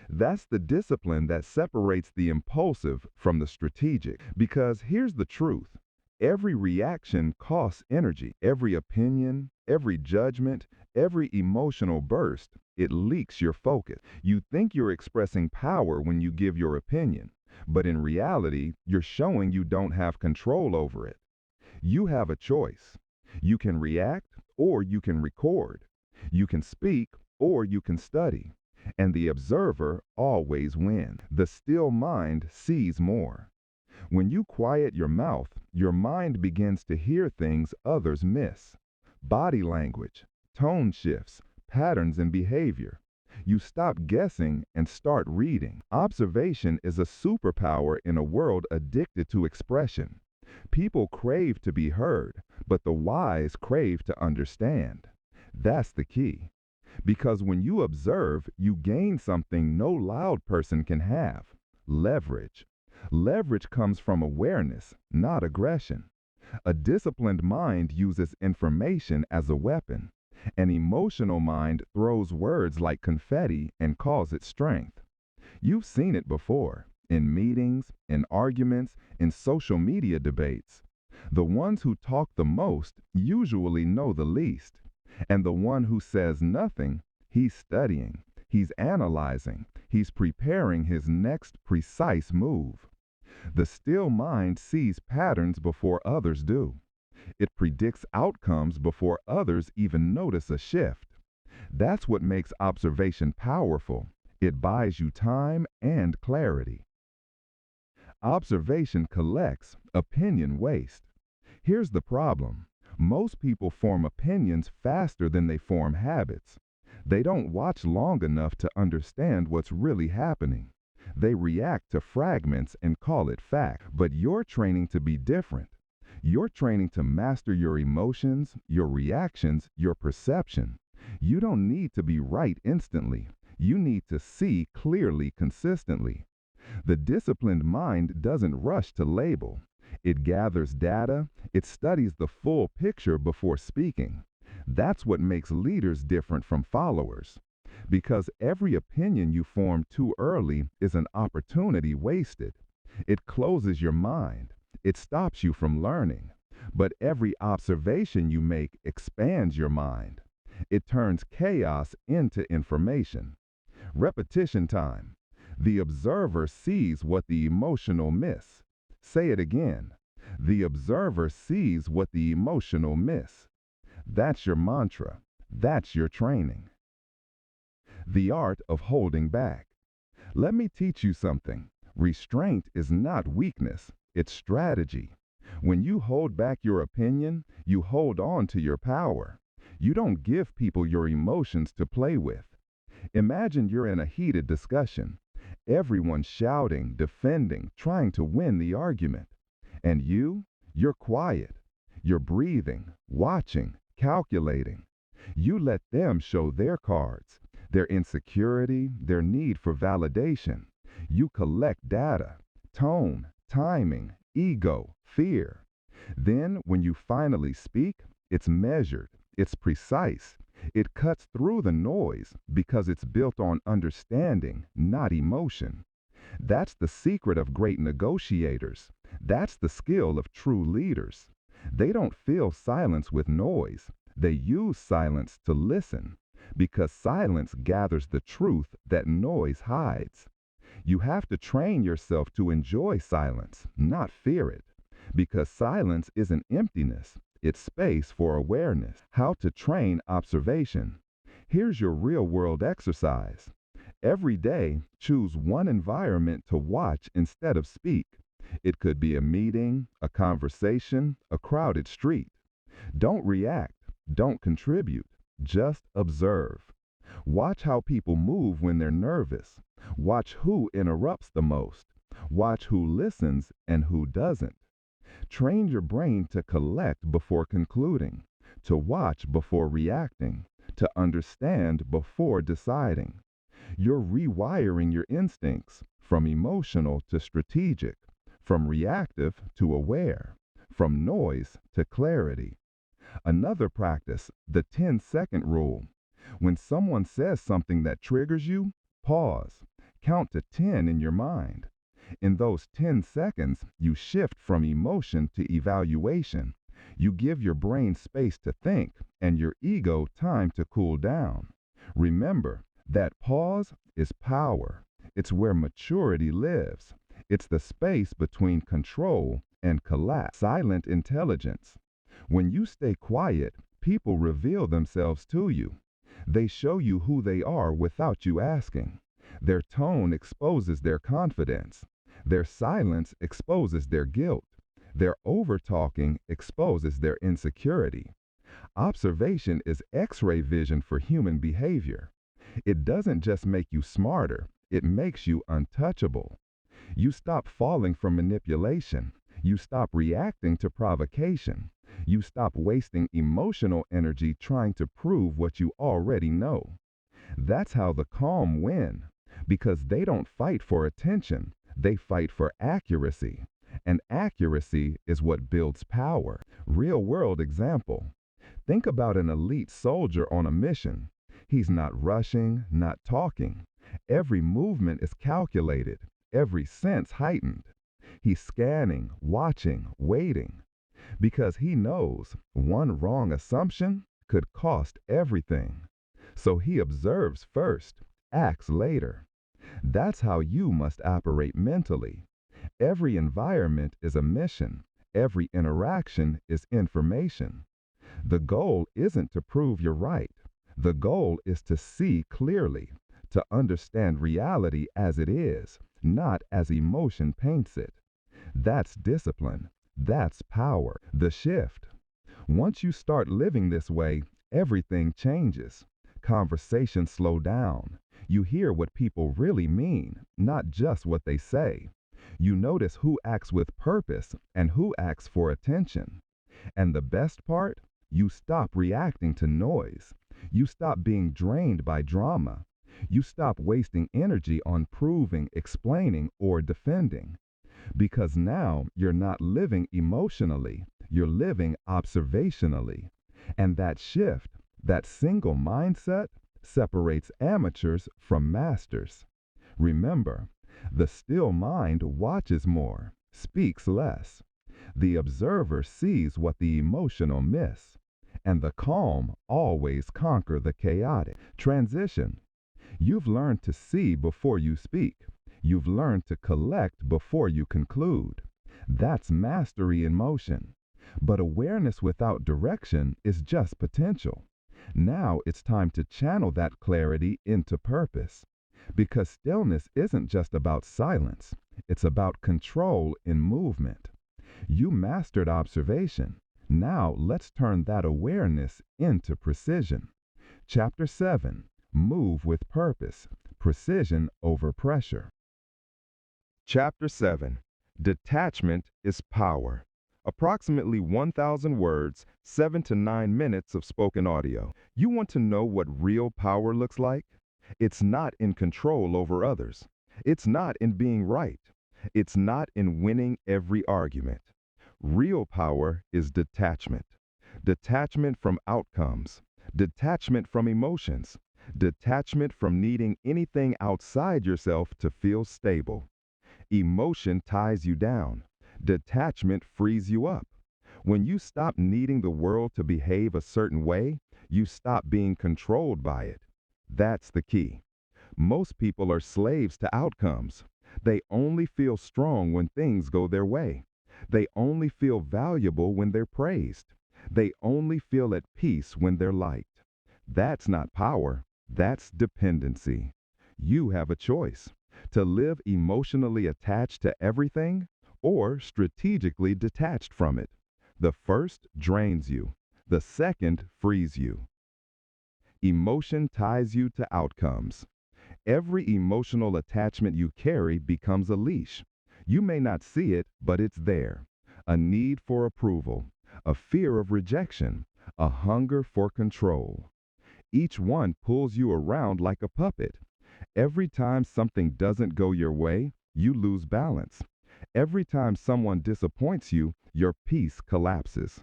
That's the discipline that separates the impulsive from the strategic. Because here's the truth. Every reaction costs energy. Every opinion, every judgment, every emotional burst, it leaks your focus. You think you're expressing power when you give your opinion, but in reality, you're showing you don't have control over it. You have a choice. You can react or you can record. You can speak or you can study. And the observer always wins. The still mind sees more. When you quiet your mouth, your mind begins to hear things others miss. Body language, tone shifts, patterns in behavior. You stop guessing and start reading. Observation is a superpower in a world addicted to expression. People crave to be heard, but the wise crave to understand. That's the key. Because when you observe, you gain something no loud person can have: leverage. Leverage comes from awareness, not aggression. A disciplined mind uses information as a weapon. An emotional mind throws words like confetti and calls it strength. You've seen it before, in meetings, in arguments, in social media debates. The ones who talk the most usually know the least. And the one who says nothing, he's studying, he's analyzing, he's preparing his next precise move. The still mind sees patterns before others do. It predicts outcomes before others even notice a shift. That's what makes observation powerful. It buys you time and clarity. Observation collects, opinion wastes. Here's the problem. Most people form opinions faster than they form habits. They don't watch long enough to understand what's really happening. They react to fragments and call it fact. But you're training to be different. You're training to master your emotions, your reactions, your perception. You don't need to be right instantly. You need to see clearly consistently. The disciplined mind doesn't rush to label. It gathers data. It studies the full picture before speaking. That's what makes leaders different from followers. Because every opinion you form too early is an opportunity wasted. It closes your mind. It stops you from learning. But every observation you make expands your mind. It turns chaos into information. Repetition time. The observer sees what the emotional miss. Say it again. The observer sees what the emotional miss. That's your mantra. That's your training. The art of holding back. Let me teach you something. Restraint is not weakness, it's strategy. When you hold back your opinion, you hold on to your power. You don't give people your emotions to play with. Imagine you're in a heated discussion. Everyone's shouting, defending, trying to win the argument. And you're quiet. You're breathing, watching, calculating. You let them show their cards, their insecurity, their need for validation. You collect data, tone, timing, ego, fear. Then, when you finally speak, it's measured, it's precise, it cuts through the noise because it's built on understanding, not emotion. That's the secret of great negotiators. That's the skill of true leaders. They don't fill silence with noise. They use silence to listen, because silence gathers the truth that noise hides. You have to train yourself to enjoy silence, not fear it, because silence isn't emptiness, it's space for awareness. How to train observation. Here's your real-world exercise. Every day, choose one environment to watch instead of speak. It could be a meeting, a conversation, a crowded street. Don't react, don't contribute, just observe. Watch how people move when they're nervous. Watch who interrupts the most. Watch who listens and who doesn't. Train your brain to collect before concluding, to watch before reacting, to understand before deciding. You're rewiring your instincts from emotional to strategic, from reactive to aware, from noise to clarity. Another practice, the 10-second rule. When someone says something that triggers you, pause. Count to 10 in your mind. In those 10 seconds, you shift from emotion to evaluation. You give your brain space to think and your ego time to cool down. Remember, that pause is power. It's where maturity lives. It's the space between control and collapse. Silent intelligence. When you stay quiet, people reveal themselves to you. They show you who they are without you asking. Their tone exposes their confidence. Their silence exposes their guilt. Their overtalking exposes their insecurity. Observation is X-ray vision for human behavior. It doesn't just make you smarter, it makes you untouchable. You stop falling for manipulation. You stop reacting to provocation. You stop wasting emotional energy trying to prove what you already know. That's how the calm win, because they don't fight for attention, they fight for accuracy. And accuracy is what builds power. Real-world example. Think about an elite soldier on a mission. He's not rushing, not talking. Every movement is calculated, every sense heightened. He's scanning, watching, waiting. Because he knows one wrong assumption could cost everything. So he observes first, acts later. That's how you must operate mentally. Every environment is a mission. Every interaction is information. The goal isn't to prove you're right. The goal is to see clearly, to understand reality as it is, not as emotion paints it. That's discipline. That's power. The shift. Once you start living this way, everything changes. Conversations slow down. You hear what people really mean, not just what they say. You notice who acts with purpose and who acts for attention. And the best part? You stop reacting to noise. You stop being drained by drama. You stop wasting energy on proving, explaining, or defending. Because now you're not living emotionally, you're living observationally. And that shift, that single mindset, separates amateurs from masters. Remember, The still mind watches more, speaks less. The observer sees what the emotional miss, and the calm always conquer the chaotic. Transition. You've learned to see before you speak. You've learned to collect before you conclude. That's mastery in motion. But awareness without direction is just potential. Now it's time to channel that clarity into purpose. Because stillness isn't just about silence, it's about control in movement. You mastered observation. Now let's turn that awareness into precision. Chapter 7. Move with purpose. Precision over pressure. Chapter 7. Detachment is power. Approximately 1,000 words, 7 to 9 minutes of spoken audio. You want to know what real power looks like? It's not in control over others. It's not in being right. It's not in winning every argument. Real power is detachment. Detachment from outcomes. Detachment from emotions. Detachment from needing anything outside yourself to feel stable. Emotion ties you down. Detachment frees you up. When you stop needing the world to behave a certain way, you stop being controlled by it. That's the key. Most people are slaves to outcomes. They only feel strong when things go their way. They only feel valuable when they're praised. They only feel at peace when they're liked. That's not power. That's dependency. You have a choice: to live emotionally attached to everything or strategically detached from it. The first drains you. The second frees you. Emotion ties you to outcomes. Every emotional attachment you carry becomes a leash. You may not see it, but it's there. A need for approval, a fear of rejection, a hunger for control. Each one pulls you around like a puppet. Every time something doesn't go your way, you lose balance. Every time someone disappoints you, your peace collapses.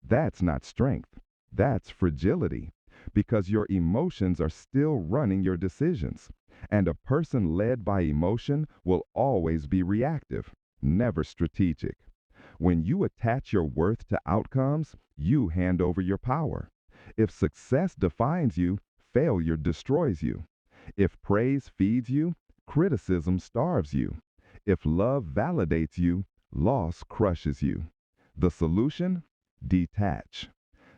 That's not strength. That's fragility, because your emotions are still running your decisions. And a person led by emotion will always be reactive, never strategic. When you attach your worth to outcomes, you hand over your power. If success defines you, failure destroys you. If praise feeds you, criticism starves you. If love validates you, loss crushes you. The solution? Detach.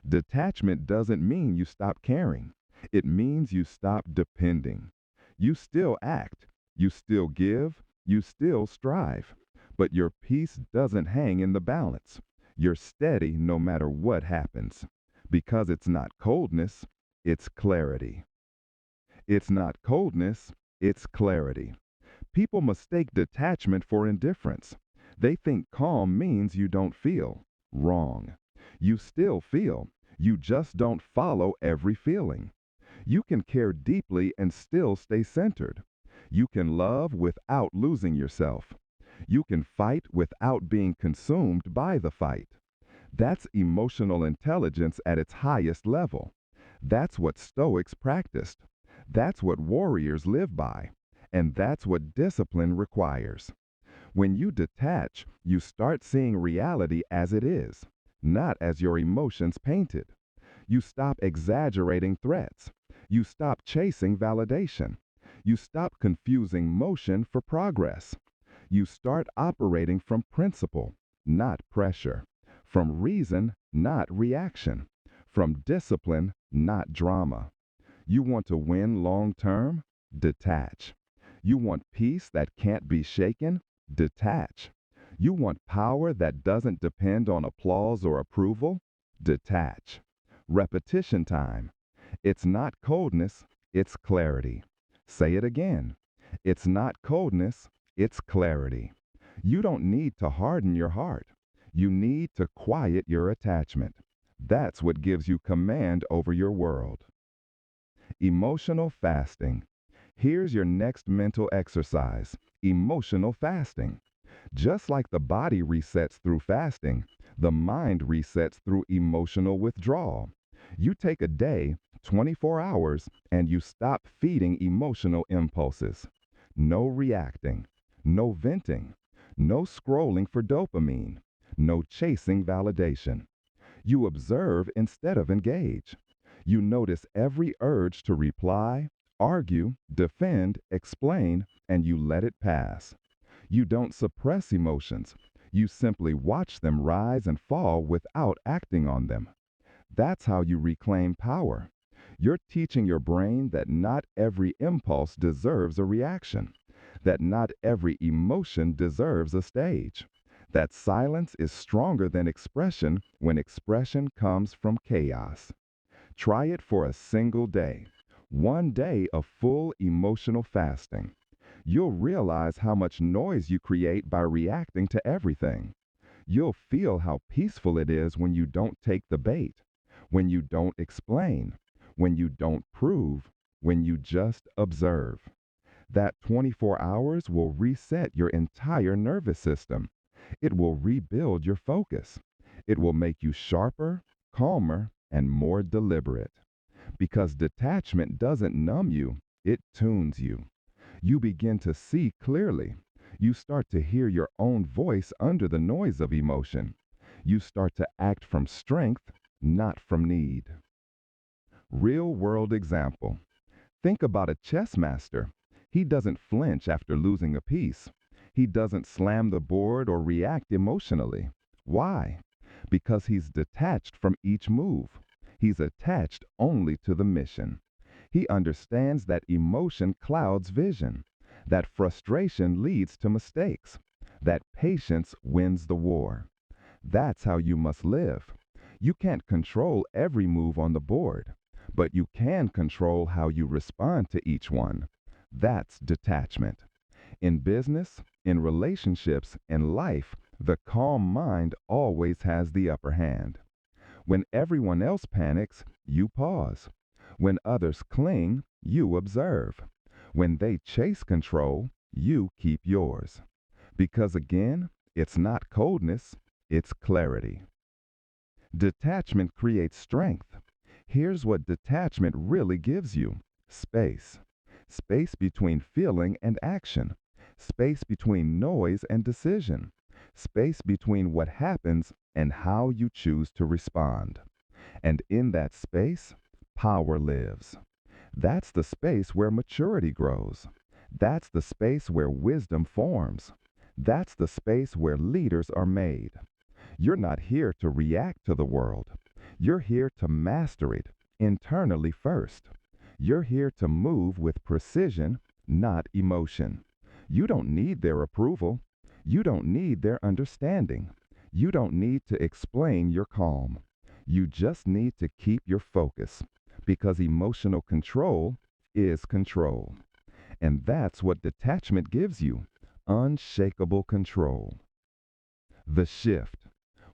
Detachment doesn't mean you stop caring. It means you stop depending. You still act, you still give, you still strive. But your peace doesn't hang in the balance. You're steady no matter what happens. Because it's not coldness, it's clarity. It's not coldness, it's clarity. People mistake detachment for indifference. They think calm means you don't feel. Wrong. You still feel. You just don't follow every feeling. You can care deeply and still stay centered. You can love without losing yourself. You can fight without being consumed by the fight. That's emotional intelligence at its highest level. That's what Stoics practiced. That's what warriors live by. And that's what discipline requires. When you detach, you start seeing reality as it is, not as your emotions paint it. You stop exaggerating threats. You stop chasing validation. You stop confusing motion for progress. You start operating from principle, not pressure. From reason, not reaction. From discipline, not drama. You want to win long term? Detach. You want peace that can't be shaken? Detach. You want power that doesn't depend on applause or approval? Detach. Repetition time. It's not coldness, it's clarity. Say it again. It's not coldness, it's clarity. You don't need to harden your heart. You need to quiet your attachment. That's what gives you command over your world. Emotional fasting. Here's your next mental exercise: emotional fasting. Just like the body resets through fasting, the mind resets through emotional withdrawal. You take a day, 24 hours, and you stop feeding emotional impulses. No reacting, No venting, no scrolling for dopamine, no chasing validation. You observe instead of engage. You notice every urge to reply, argue, defend, explain, and you let it pass. You don't suppress emotions. You simply watch them rise and fall without acting on them. That's how you reclaim power. You're teaching your brain that not every impulse deserves a reaction, that not every emotion deserves a stage, that silence is stronger than expression when expression comes from chaos. Try it for a single day. One day of full emotional fasting. You'll realize how much noise you create by reacting to everything. You'll feel how peaceful it is when you don't take the bait, when you don't explain, when you don't prove, when you just observe. That 24 hours will reset your entire nervous system. It will rebuild your focus. It will make you sharper, calmer, and more deliberate. Because detachment doesn't numb you, it tunes you. You begin to see clearly. You start to hear your own voice under the noise of emotion. You start to act from strength, not from need. Real world example. Think about a chess master. He doesn't flinch after losing a piece. He doesn't slam the board or react emotionally. Why? Because he's detached from each move. He's attached only to the mission. He understands that emotion clouds vision, that frustration leads to mistakes, that patience wins the war. That's how you must live. You can't control every move on the board, but you can control how you respond to each one. That's detachment. In business, in relationships, in life, the calm mind always has the upper hand. When everyone else panics, you pause. When others cling, you observe. When they chase control, you keep yours. Because again, it's not coldness, it's clarity. Detachment creates strength. Here's what detachment really gives you: space. Space between feeling and action. Space between noise and decision. Space between what happens and how you choose to respond. And in that space, power lives. That's the space where maturity grows. That's the space where wisdom forms. That's the space where leaders are made. You're not here to react to the world. You're here to master it internally first. You're here to move with precision, not emotion. You don't need their approval. You don't need their understanding. You don't need to explain your calm. You just need to keep your focus, because emotional control is control. And that's what detachment gives you: unshakable control. The shift.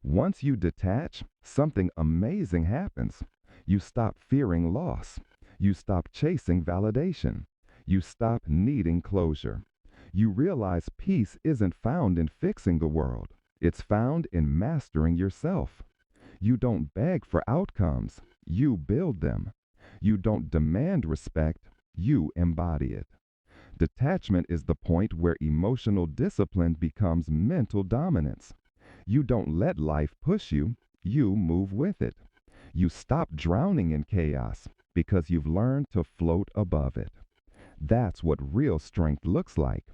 Once you detach, something amazing happens. You stop fearing loss. You stop chasing validation. You stop needing closure. You realize peace isn't found in fixing the world. It's found in mastering yourself. You don't beg for outcomes. You build them. You don't demand respect. You embody it. Detachment is the point where emotional discipline becomes mental dominance. You don't let life push you. You move with it. You stop drowning in chaos because you've learned to float above it. That's what real strength looks like: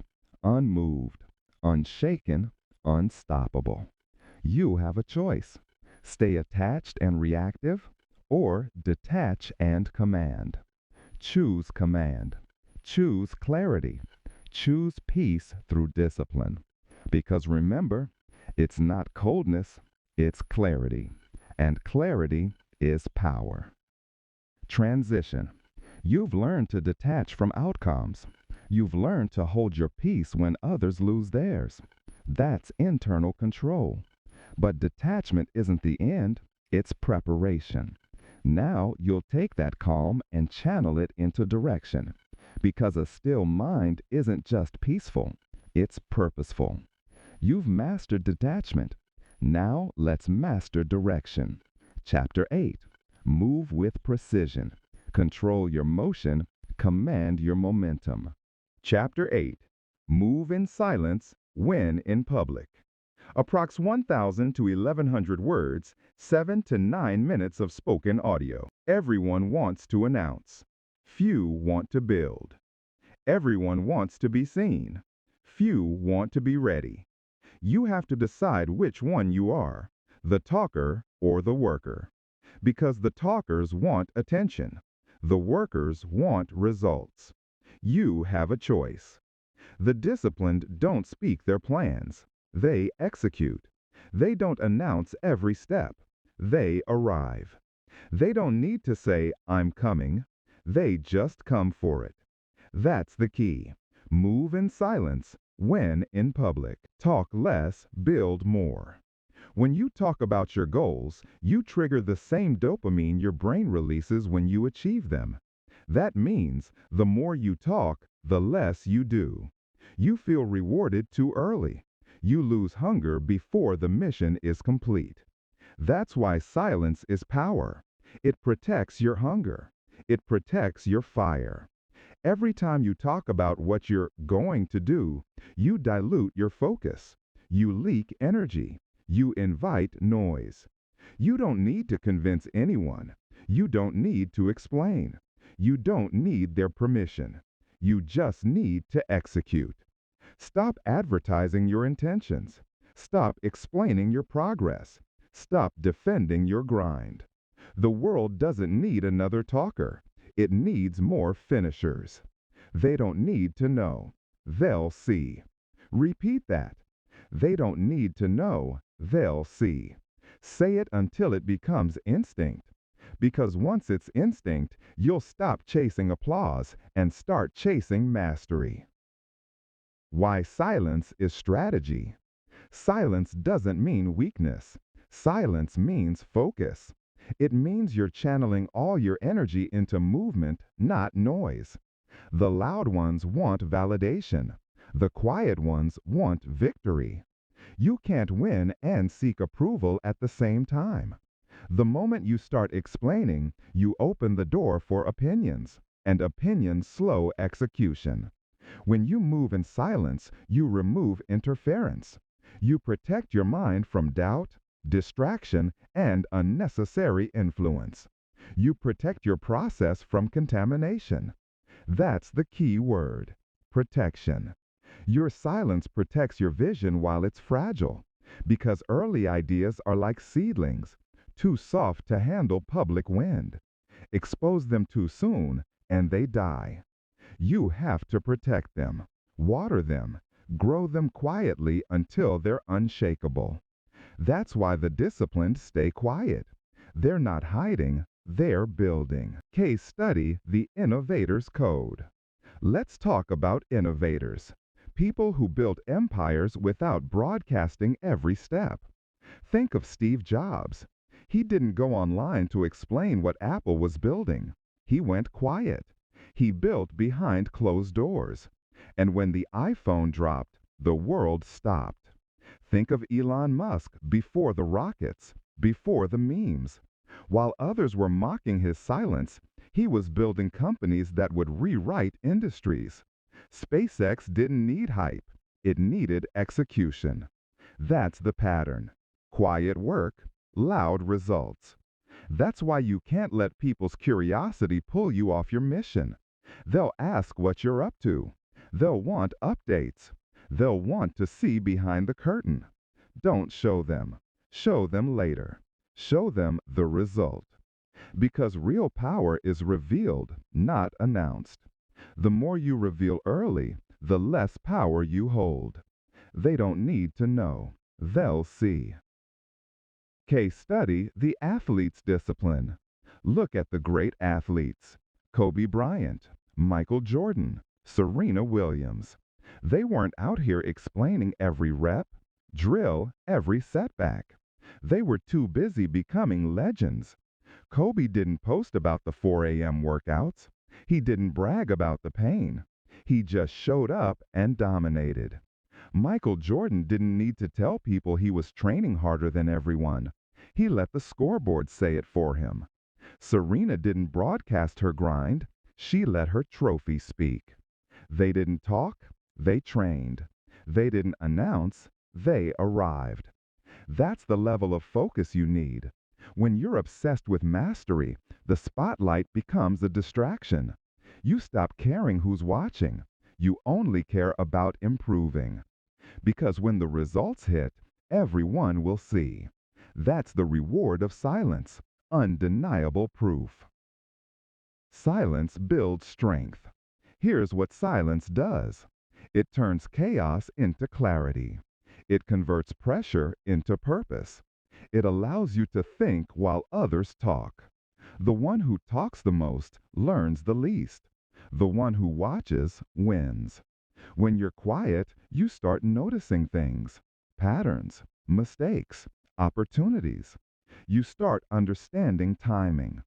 unmoved, unshaken, unstoppable. You have a choice: stay attached and reactive, or detach and command. Choose command. Choose clarity. Choose peace through discipline. Because remember, it's not coldness, it's clarity. And clarity is power. Transition. You've learned to detach from outcomes. You've learned to hold your peace when others lose theirs. That's internal control. But detachment isn't the end, it's preparation. Now you'll take that calm and channel it into direction. Because a still mind isn't just peaceful, it's purposeful. You've mastered detachment. Now let's master direction. Chapter 8. Move with precision. Control your motion. Command your momentum. Chapter 8. Move in silence when in public. Approx 1,000 to 1,100 words, 7 to 9 minutes of spoken audio. Everyone wants to announce. Few want to build. Everyone wants to be seen. Few want to be ready. You have to decide which one you are, the talker or the worker. Because the talkers want attention. The workers want results. You have a choice. The disciplined don't speak their plans. They execute. They don't announce every step. They arrive. They don't need to say, "I'm coming." They just come for it. That's the key. Move in silence when in public. Talk less, build more. When you talk about your goals, you trigger the same dopamine your brain releases when you achieve them. That means the more you talk, the less you do. You feel rewarded too early. You lose hunger before the mission is complete. That's why silence is power. It protects your hunger. It protects your fire. Every time you talk about what you're going to do, you dilute your focus. You leak energy. You invite noise. You don't need to convince anyone. You don't need to explain. You don't need their permission. You just need to execute. Stop advertising your intentions. Stop explaining your progress. Stop defending your grind. The world doesn't need another talker. It needs more finishers. They don't need to know. They'll see. Repeat that. They don't need to know. They'll see. Say it until it becomes instinct. Because once it's instinct, you'll stop chasing applause and start chasing mastery. Why silence is strategy. Silence doesn't mean weakness. Silence means focus. It means you're channeling all your energy into movement, not noise. The loud ones want validation. The quiet ones want victory. You can't win and seek approval at the same time. The moment you start explaining, you open the door for opinions, and opinions slow execution. When you move in silence, you remove interference. You protect your mind from doubt, distraction, and unnecessary influence. You protect your process from contamination. That's the key word, protection. Your silence protects your vision while it's fragile, because early ideas are like seedlings, too soft to handle public wind. Expose them too soon, and they die. You have to protect them, water them, grow them quietly until they're unshakable. That's why the disciplined stay quiet. They're not hiding, they're building. Case study, the innovator's code. Let's talk about innovators. People who built empires without broadcasting every step. Think of Steve Jobs. He didn't go online to explain what Apple was building. He went quiet. He built behind closed doors. And when the iPhone dropped, the world stopped. Think of Elon Musk before the rockets, before the memes. While others were mocking his silence, he was building companies that would rewrite industries. SpaceX didn't need hype. It needed execution. That's the pattern. Quiet work, loud results. That's why you can't let people's curiosity pull you off your mission. They'll ask what you're up to. They'll want updates. They'll want to see behind the curtain. Don't show them. Show them later. Show them the result. Because real power is revealed, not announced. The more you reveal early, the less power you hold. They don't need to know. They'll see. Case study, the athlete's discipline. Look at the great athletes. Kobe Bryant, Michael Jordan, Serena Williams. They weren't out here explaining every rep, drill, every setback. They were too busy becoming legends. Kobe didn't post about the 4 a.m. workouts. He didn't brag about the pain. He just showed up and dominated. Michael Jordan didn't need to tell people he was training harder than everyone. He let the scoreboard say it for him. Serena didn't broadcast her grind. She let her trophy speak. They didn't talk. They trained. They didn't announce, they arrived. That's the level of focus you need. When you're obsessed with mastery, the spotlight becomes a distraction. You stop caring who's watching. You only care about improving. Because when the results hit, everyone will see. That's the reward of silence, undeniable proof. Silence builds strength. Here's what silence does. It turns chaos into clarity. It converts pressure into purpose. It allows you to think while others talk. The one who talks the most learns the least. The one who watches wins. When you're quiet, you start noticing things, patterns, mistakes, opportunities. You start understanding timing.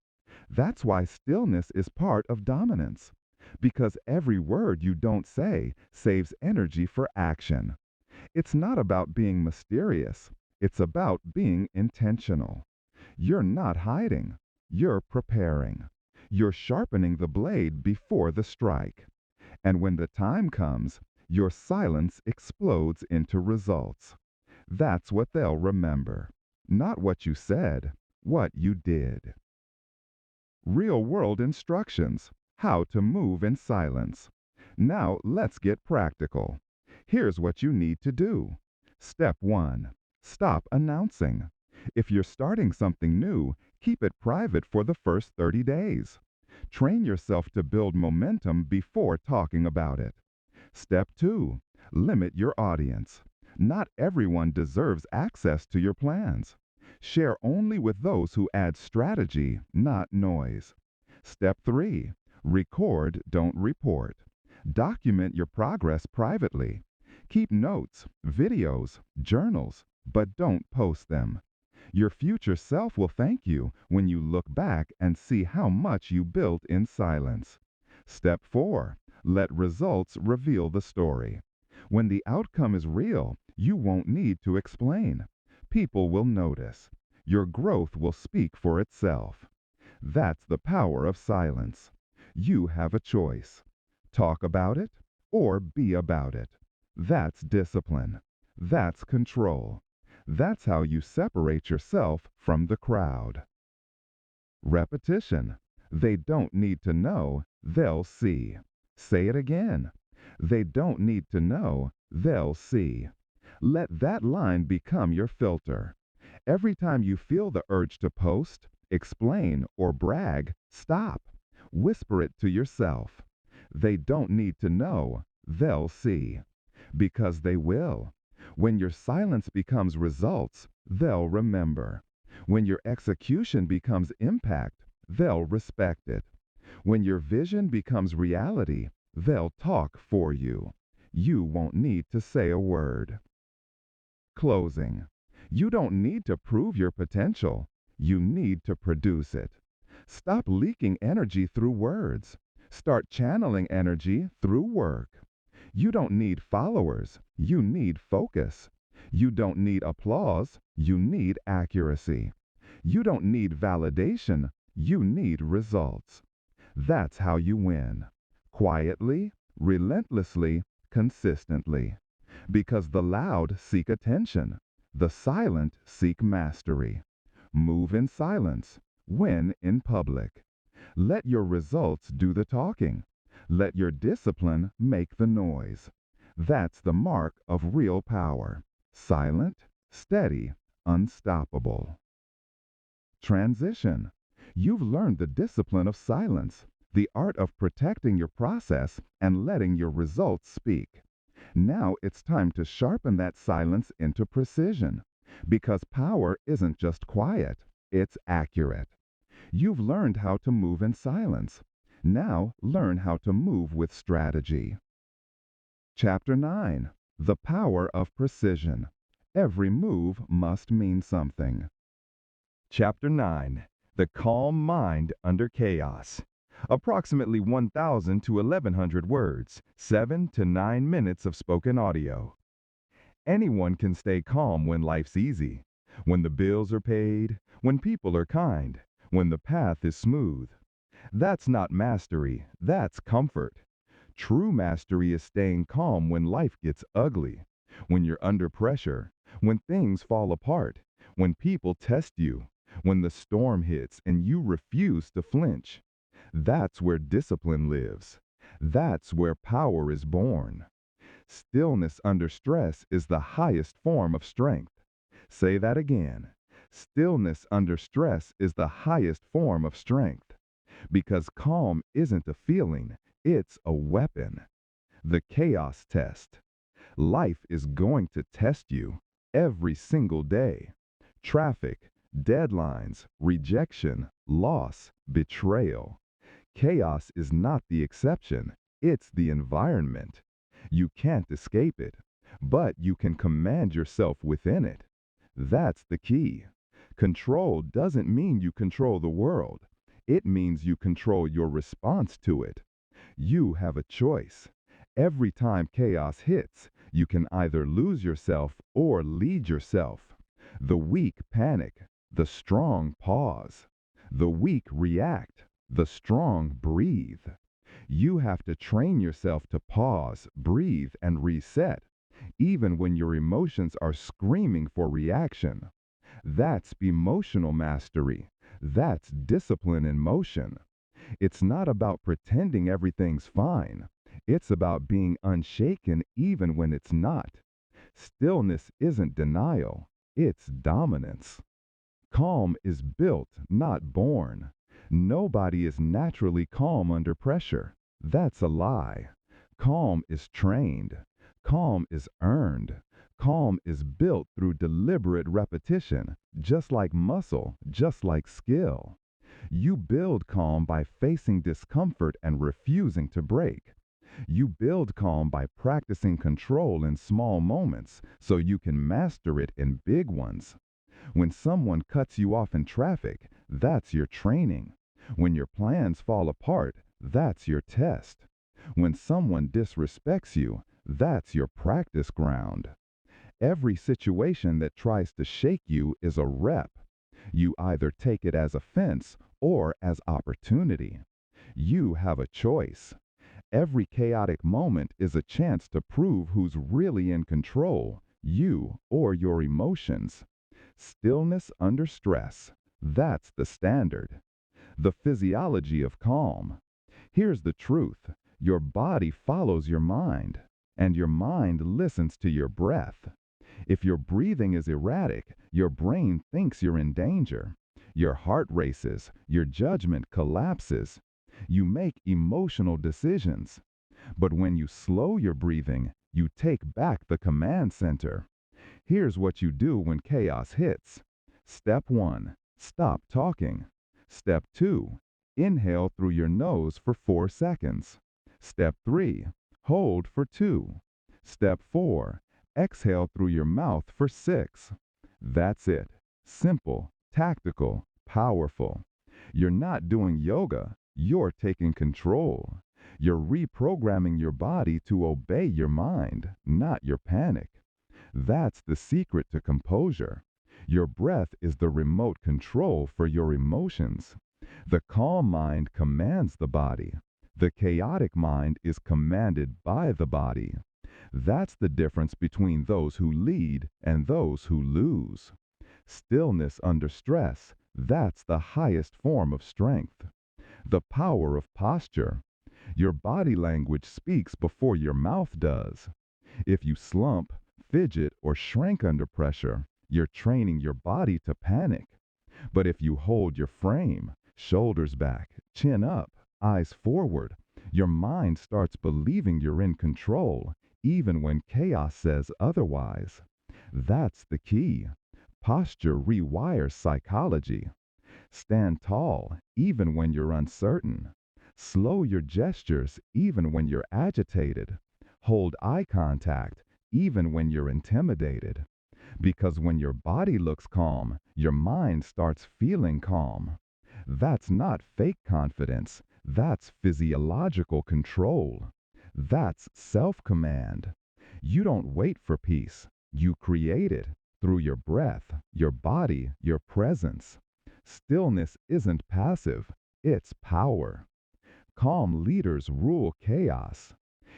That's why stillness is part of dominance. Because every word you don't say saves energy for action. It's not about being mysterious. It's about being intentional. You're not hiding. You're preparing. You're sharpening the blade before the strike. And when the time comes, your silence explodes into results. That's what they'll remember. Not what you said, what you did. Real world instructions. How to move in silence. Now let's get practical. Here's what you need to do. Step 1. Stop announcing. If you're starting something new, keep it private for the first 30 days. Train yourself to build momentum before talking about it. Step 2. Limit your audience. Not everyone deserves access to your plans. Share only with those who add strategy, not noise. Step 3. Record, don't report. Document your progress privately. Keep notes, videos, journals, but don't post them. Your future self will thank you when you look back and see how much you built in silence. Step 4. Let results reveal the story. When the outcome is real, you won't need to explain. People will notice. Your growth will speak for itself. That's the power of silence. You have a choice. Talk about it or be about it. That's discipline. That's control. That's how you separate yourself from the crowd. Repetition. They don't need to know, they'll see. Say it again. They don't need to know, they'll see. Let that line become your filter. Every time you feel the urge to post, explain, or brag, stop. Whisper it to yourself. They don't need to know, they'll see. Because they will. When your silence becomes results, they'll remember. When your execution becomes impact, they'll respect it. When your vision becomes reality, they'll talk for you. You won't need to say a word. Closing. You don't need to prove your potential. You need to produce it. Stop leaking energy through words. Start channeling energy through work. You don't need followers. You need focus. You don't need applause. You need accuracy. You don't need validation. You need results. That's how you win. Quietly, relentlessly, consistently. Because the loud seek attention. The silent seek mastery. Move in silence. Win in public. Let your results do the talking. Let your discipline make the noise. That's the mark of real power. Silent, steady, unstoppable. Transition. You've learned the discipline of silence, the art of protecting your process and letting your results speak. Now it's time to sharpen that silence into precision, because power isn't just quiet, it's accurate. You've learned how to move in silence. Now learn how to move with strategy. Chapter 9. The Power of Precision. Every move must mean something. Chapter 9. The Calm Mind Under Chaos. Approximately 1,000 to 1,100 words, 7 to 9 minutes of spoken audio. Anyone can stay calm when life's easy, when the bills are paid, when people are kind, when the path is smooth. That's not mastery, that's comfort. True mastery is staying calm when life gets ugly, when you're under pressure, when things fall apart, when people test you, when the storm hits and you refuse to flinch. That's where discipline lives. That's where power is born. Stillness under stress is the highest form of strength. Say that again. Stillness under stress is the highest form of strength. Because calm isn't a feeling, it's a weapon. The chaos test. Life is going to test you every single day. Traffic, deadlines, rejection, loss, betrayal. Chaos is not the exception, it's the environment. You can't escape it, but you can command yourself within it. That's the key. Control doesn't mean you control the world. It means you control your response to it. You have a choice. Every time chaos hits, you can either lose yourself or lead yourself. The weak panic, the strong pause. The weak react, the strong breathe. You have to train yourself to pause, breathe, and reset, even when your emotions are screaming for reaction. That's emotional mastery. That's discipline in motion. It's not about pretending everything's fine. It's about being unshaken even when it's not. Stillness isn't denial, it's dominance. Calm is built, not born. Nobody is naturally calm under pressure. That's a lie. Calm is trained. Calm is earned. Calm is built through deliberate repetition, just like muscle, just like skill. You build calm by facing discomfort and refusing to break. You build calm by practicing control in small moments so you can master it in big ones. When someone cuts you off in traffic, that's your training. When your plans fall apart, that's your test. When someone disrespects you, that's your practice ground. Every situation that tries to shake you is a rep. You either take it as offense or as opportunity. You have a choice. Every chaotic moment is a chance to prove who's really in control, you or your emotions. Stillness under stress. That's the standard. The physiology of calm. Here's the truth. Your body follows your mind, and your mind listens to your breath. If your breathing is erratic, your brain thinks you're in danger. Your heart races, your judgment collapses. You make emotional decisions. But when you slow your breathing, you take back the command center. Here's what you do when chaos hits. Step 1. Stop talking. Step 2. Inhale through your nose for 4 seconds. Step 3. Hold for 2. Step 4. Exhale through your mouth for 6. That's it. Simple, tactical, powerful. You're not doing yoga, you're taking control. You're reprogramming your body to obey your mind, not your panic. That's the secret to composure. Your breath is the remote control for your emotions. The calm mind commands the body. The chaotic mind is commanded by the body. That's the difference between those who lead and those who lose. Stillness under stress, that's the highest form of strength. The power of posture. Your body language speaks before your mouth does. If you slump, fidget, or shrink under pressure, you're training your body to panic. But if you hold your frame, shoulders back, chin up, eyes forward, your mind starts believing you're in control, even when chaos says otherwise. That's the key. Posture rewires psychology. Stand tall, even when you're uncertain. Slow your gestures, even when you're agitated. Hold eye contact, even when you're intimidated. Because when your body looks calm, your mind starts feeling calm. That's not fake confidence. That's physiological control. That's self-command. You don't wait for peace. You create it through your breath, your body, your presence. Stillness isn't passive. It's power. Calm leaders rule chaos.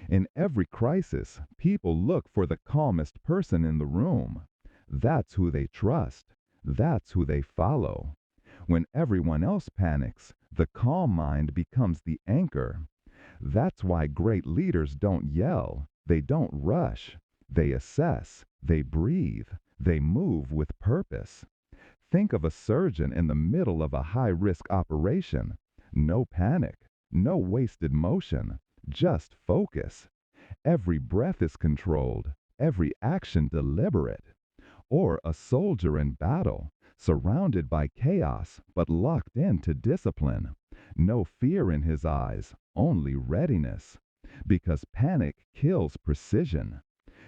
In every crisis, people look for the calmest person in the room. That's who they trust. That's who they follow. When everyone else panics, the calm mind becomes the anchor. That's why great leaders don't yell, they don't rush. They assess, they breathe, they move with purpose. Think of a surgeon in the middle of a high-risk operation. No panic, no wasted motion, just focus. Every breath is controlled, every action deliberate. Or a soldier in battle, surrounded by chaos but locked into discipline. No fear in his eyes, only readiness. Because panic kills precision.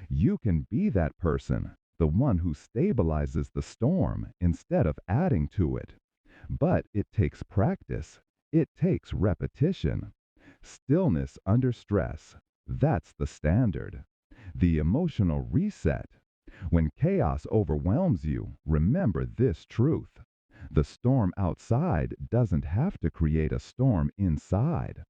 You can be that person, the one who stabilizes the storm instead of adding to it. But it takes practice. It takes repetition. Stillness under stress. That's the standard. The emotional reset. When chaos overwhelms you, remember this truth. The storm outside doesn't have to create a storm inside.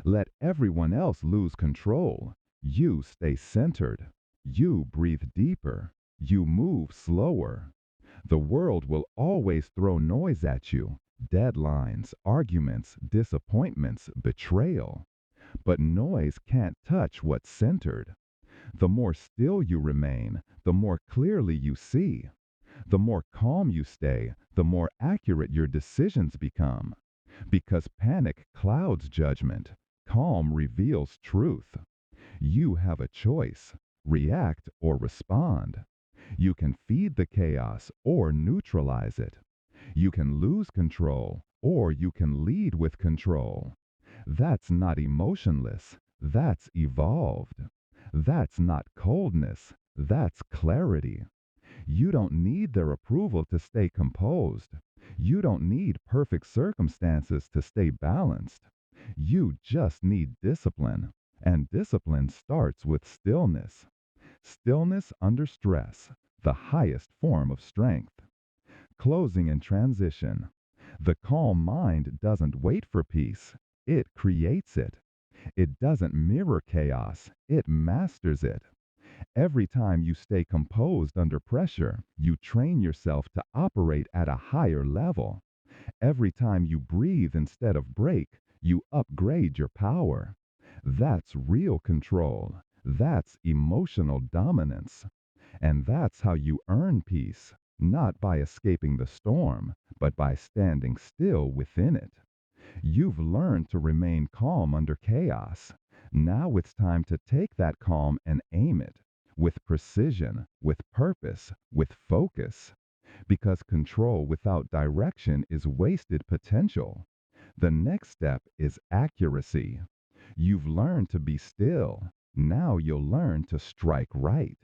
Let everyone else lose control. You stay centered. You breathe deeper. You move slower. The world will always throw noise at you. Deadlines, arguments, disappointments, betrayal. But noise can't touch what's centered. The more still you remain, the more clearly you see. The more calm you stay, the more accurate your decisions become. Because panic clouds judgment, calm reveals truth. You have a choice, react or respond. You can feed the chaos or neutralize it. You can lose control or you can lead with control. That's not emotionless, that's evolved. That's not coldness, that's clarity. You don't need their approval to stay composed. You don't need perfect circumstances to stay balanced. You just need discipline. And discipline starts with stillness. Stillness under stress, the highest form of strength. Closing and transition. The calm mind doesn't wait for peace, it creates it. It doesn't mirror chaos, it masters it. Every time you stay composed under pressure, you train yourself to operate at a higher level. Every time you breathe instead of break, you upgrade your power. That's real control. That's emotional dominance. And that's how you earn peace, not by escaping the storm, but by standing still within it. You've learned to remain calm under chaos. Now it's time to take that calm and aim it with precision, with purpose, with focus. Because control without direction is wasted potential. The next step is accuracy. You've learned to be still. Now you'll learn to strike right.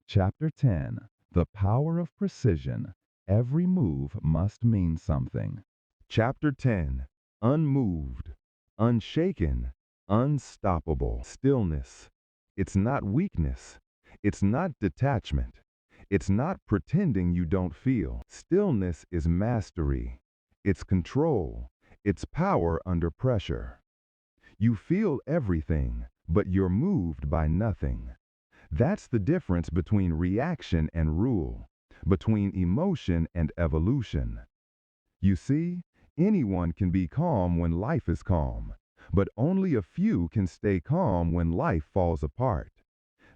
Chapter 10. The Power of Precision. Every move must mean something. Chapter 10. Unmoved, unshaken, unstoppable. Stillness. It's not weakness. It's not detachment. It's not pretending you don't feel. Stillness is mastery. It's control. It's power under pressure. You feel everything, but you're moved by nothing. That's the difference between reaction and rule, between emotion and evolution. You see, anyone can be calm when life is calm, but only a few can stay calm when life falls apart.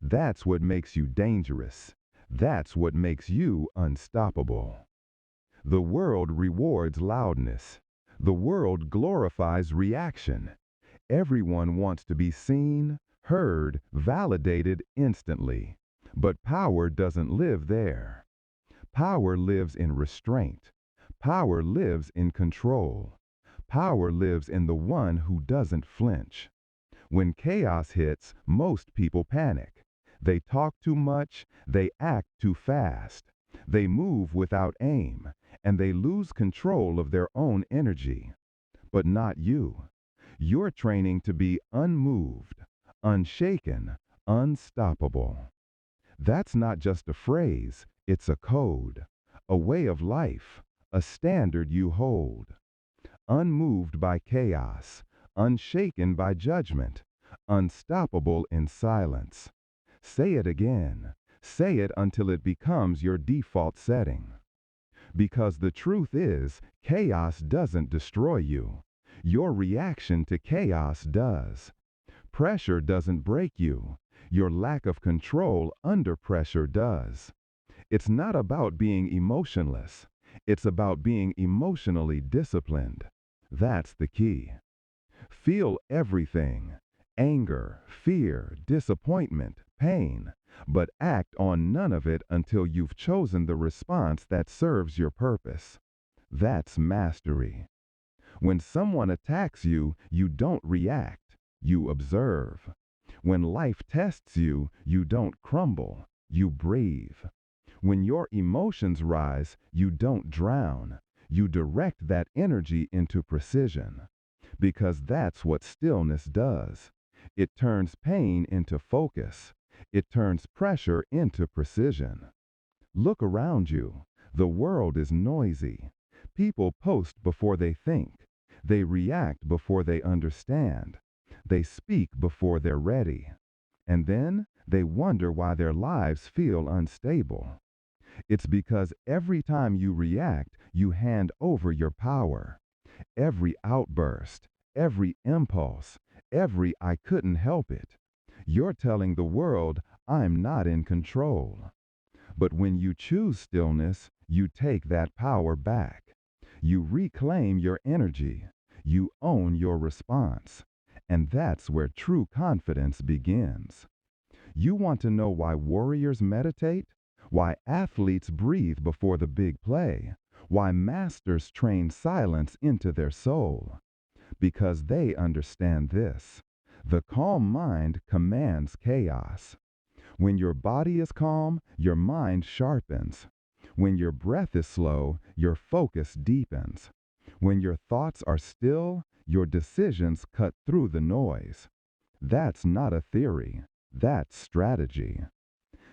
That's what makes you dangerous. That's what makes you unstoppable. The world rewards loudness. The world glorifies reaction. Everyone wants to be seen, heard, validated instantly. But power doesn't live there. Power lives in restraint. Power lives in control. Power lives in the one who doesn't flinch. When chaos hits, most people panic. They talk too much, they act too fast. They move without aim, and they lose control of their own energy. But not you. You're training to be unmoved, unshaken, unstoppable. That's not just a phrase, it's a code, a way of life, a standard you hold. Unmoved by chaos, unshaken by judgment, unstoppable in silence. Say it again. Say it until it becomes your default setting. Because the truth is, chaos doesn't destroy you. Your reaction to chaos does. Pressure doesn't break you. Your lack of control under pressure does. It's not about being emotionless. It's about being emotionally disciplined. That's the key. Feel everything: anger, fear, disappointment, pain, but act on none of it until you've chosen the response that serves your purpose. That's mastery. When someone attacks you, you don't react, you observe. When life tests you, you don't crumble, you breathe. When your emotions rise, you don't drown, you direct that energy into precision. Because that's what stillness does. It turns pain into focus. It turns pressure into precision. Look around you. The world is noisy. People post before they think. They react before they understand. They speak before they're ready. And then they wonder why their lives feel unstable. It's because every time you react, you hand over your power. Every outburst, every impulse, every "I couldn't help it." You're telling the world, I'm not in control. But when you choose stillness, you take that power back. You reclaim your energy. You own your response. And that's where true confidence begins. You want to know why warriors meditate? Why athletes breathe before the big play? Why masters train silence into their soul? Because they understand this: the calm mind commands chaos. When your body is calm, your mind sharpens. When your breath is slow, your focus deepens. When your thoughts are still, your decisions cut through the noise. That's not a theory. That's strategy.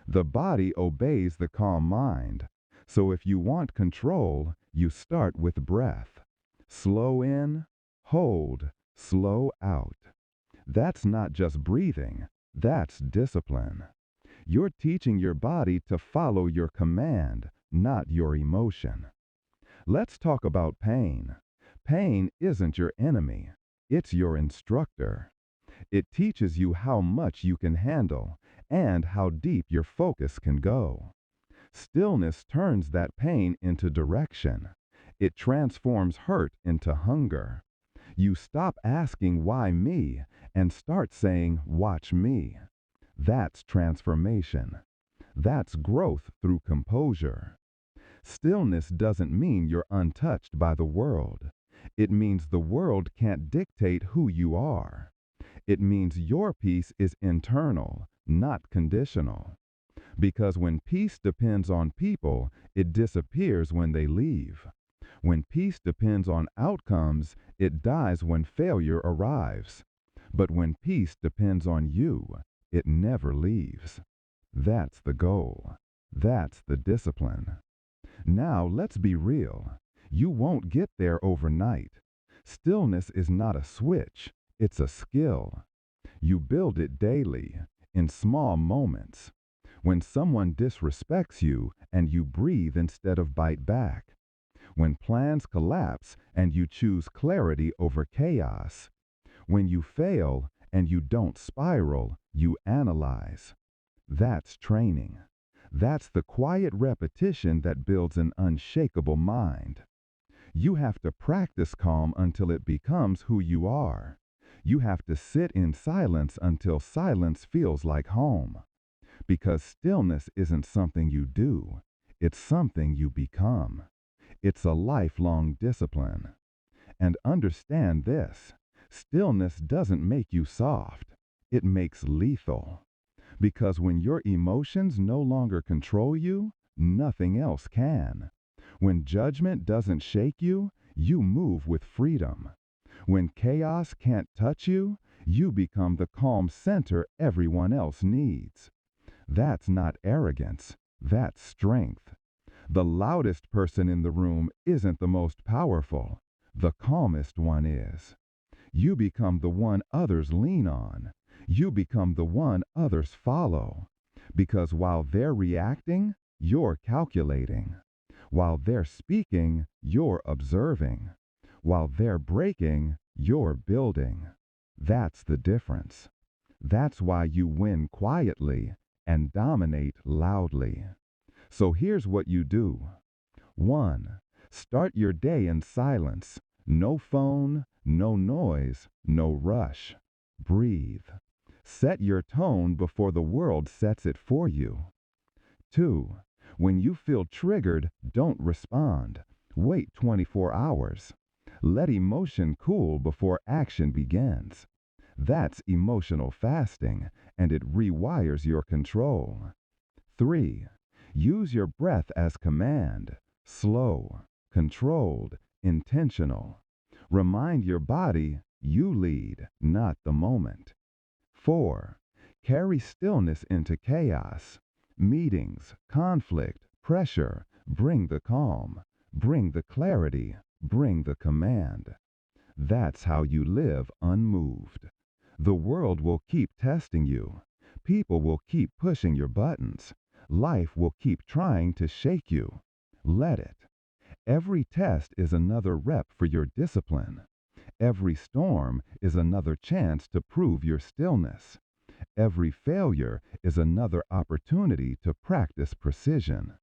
The body obeys the calm mind. So if you want control, you start with breath. Slow in, hold, slow out. That's not just breathing. That's discipline. You're teaching your body to follow your command, not your emotion. Let's talk about pain. Pain isn't your enemy. It's your instructor. It teaches you how much you can handle and how deep your focus can go. Stillness turns that pain into direction. It transforms hurt into hunger. You stop asking "why me?" and start saying "watch me." That's transformation. That's growth through composure. Stillness doesn't mean you're untouched by the world. It means the world can't dictate who you are. It means your peace is internal, not conditional. Because when peace depends on people, it disappears when they leave. When peace depends on outcomes, it dies when failure arrives. But when peace depends on you, it never leaves. That's the goal. That's the discipline. Now let's be real. You won't get there overnight. Stillness is not a switch. It's a skill. You build it daily, in small moments. When someone disrespects you and you breathe instead of bite back. When plans collapse and you choose clarity over chaos. When you fail and you don't spiral, you analyze. That's training. That's the quiet repetition that builds an unshakable mind. You have to practice calm until it becomes who you are. You have to sit in silence until silence feels like home. Because stillness isn't something you do. It's something you become. It's a lifelong discipline. And understand this: stillness doesn't make you soft. It makes lethal. Because when your emotions no longer control you, nothing else can. When judgment doesn't shake you, you move with freedom. When chaos can't touch you, you become the calm center everyone else needs. That's not arrogance. That's strength. The loudest person in the room isn't the most powerful. The calmest one is. You become the one others lean on. You become the one others follow. Because while they're reacting, you're calculating. While they're speaking, you're observing. While they're breaking, you're building. That's the difference. That's why you win quietly and dominate loudly. So here's what you do. 1. Start your day in silence. No phone, no noise, no rush. Breathe. Set your tone before the world sets it for you. 2. When you feel triggered, don't respond. Wait 24 hours. Let emotion cool before action begins. That's emotional fasting, and it rewires your control. 3. Use your breath as command. Slow, controlled, intentional. Remind your body you lead, not the moment. 4. Carry stillness into chaos. Meetings, conflict, pressure, bring the calm, bring the clarity, bring the command. That's how you live unmoved. The world will keep testing you. People will keep pushing your buttons. Life will keep trying to shake you. Let it. Every test is another rep for your discipline. Every storm is another chance to prove your stillness. Every failure is another opportunity to practice precision.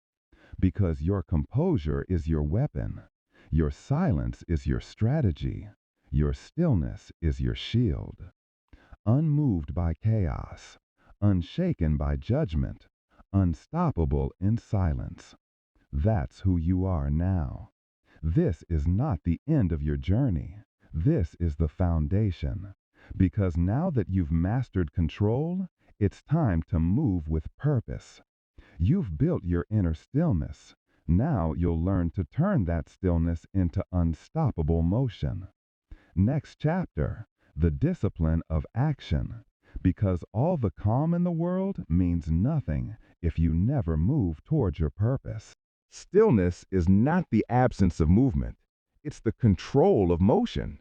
Because your composure is your weapon. Your silence is your strategy. Your stillness is your shield. Unmoved by chaos, unshaken by judgment, unstoppable in silence. That's who you are now. This is not the end of your journey. This is the foundation. Because now that you've mastered control, it's time to move with purpose. You've built your inner stillness. Now you'll learn to turn that stillness into unstoppable motion. Next chapter, the discipline of action. Because all the calm in the world means nothing if you never move towards your purpose. Stillness is not the absence of movement. It's the control of motion.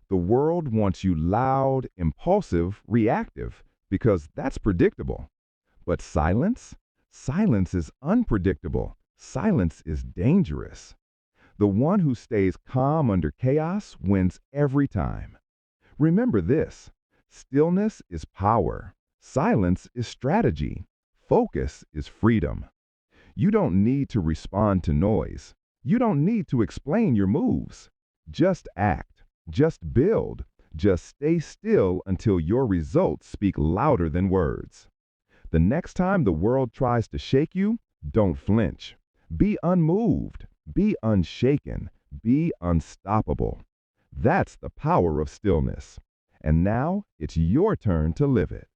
The world wants you loud, impulsive, reactive, because that's predictable. But silence? Silence is unpredictable. Silence is dangerous. The one who stays calm under chaos wins every time. Remember this: stillness is power. Silence is strategy. Focus is freedom. You don't need to respond to noise. You don't need to explain your moves. Just act. Just build. Just stay still until your results speak louder than words. The next time the world tries to shake you, don't flinch. Be unmoved. Be unshaken. Be unstoppable. That's the power of stillness. And now it's your turn to live it.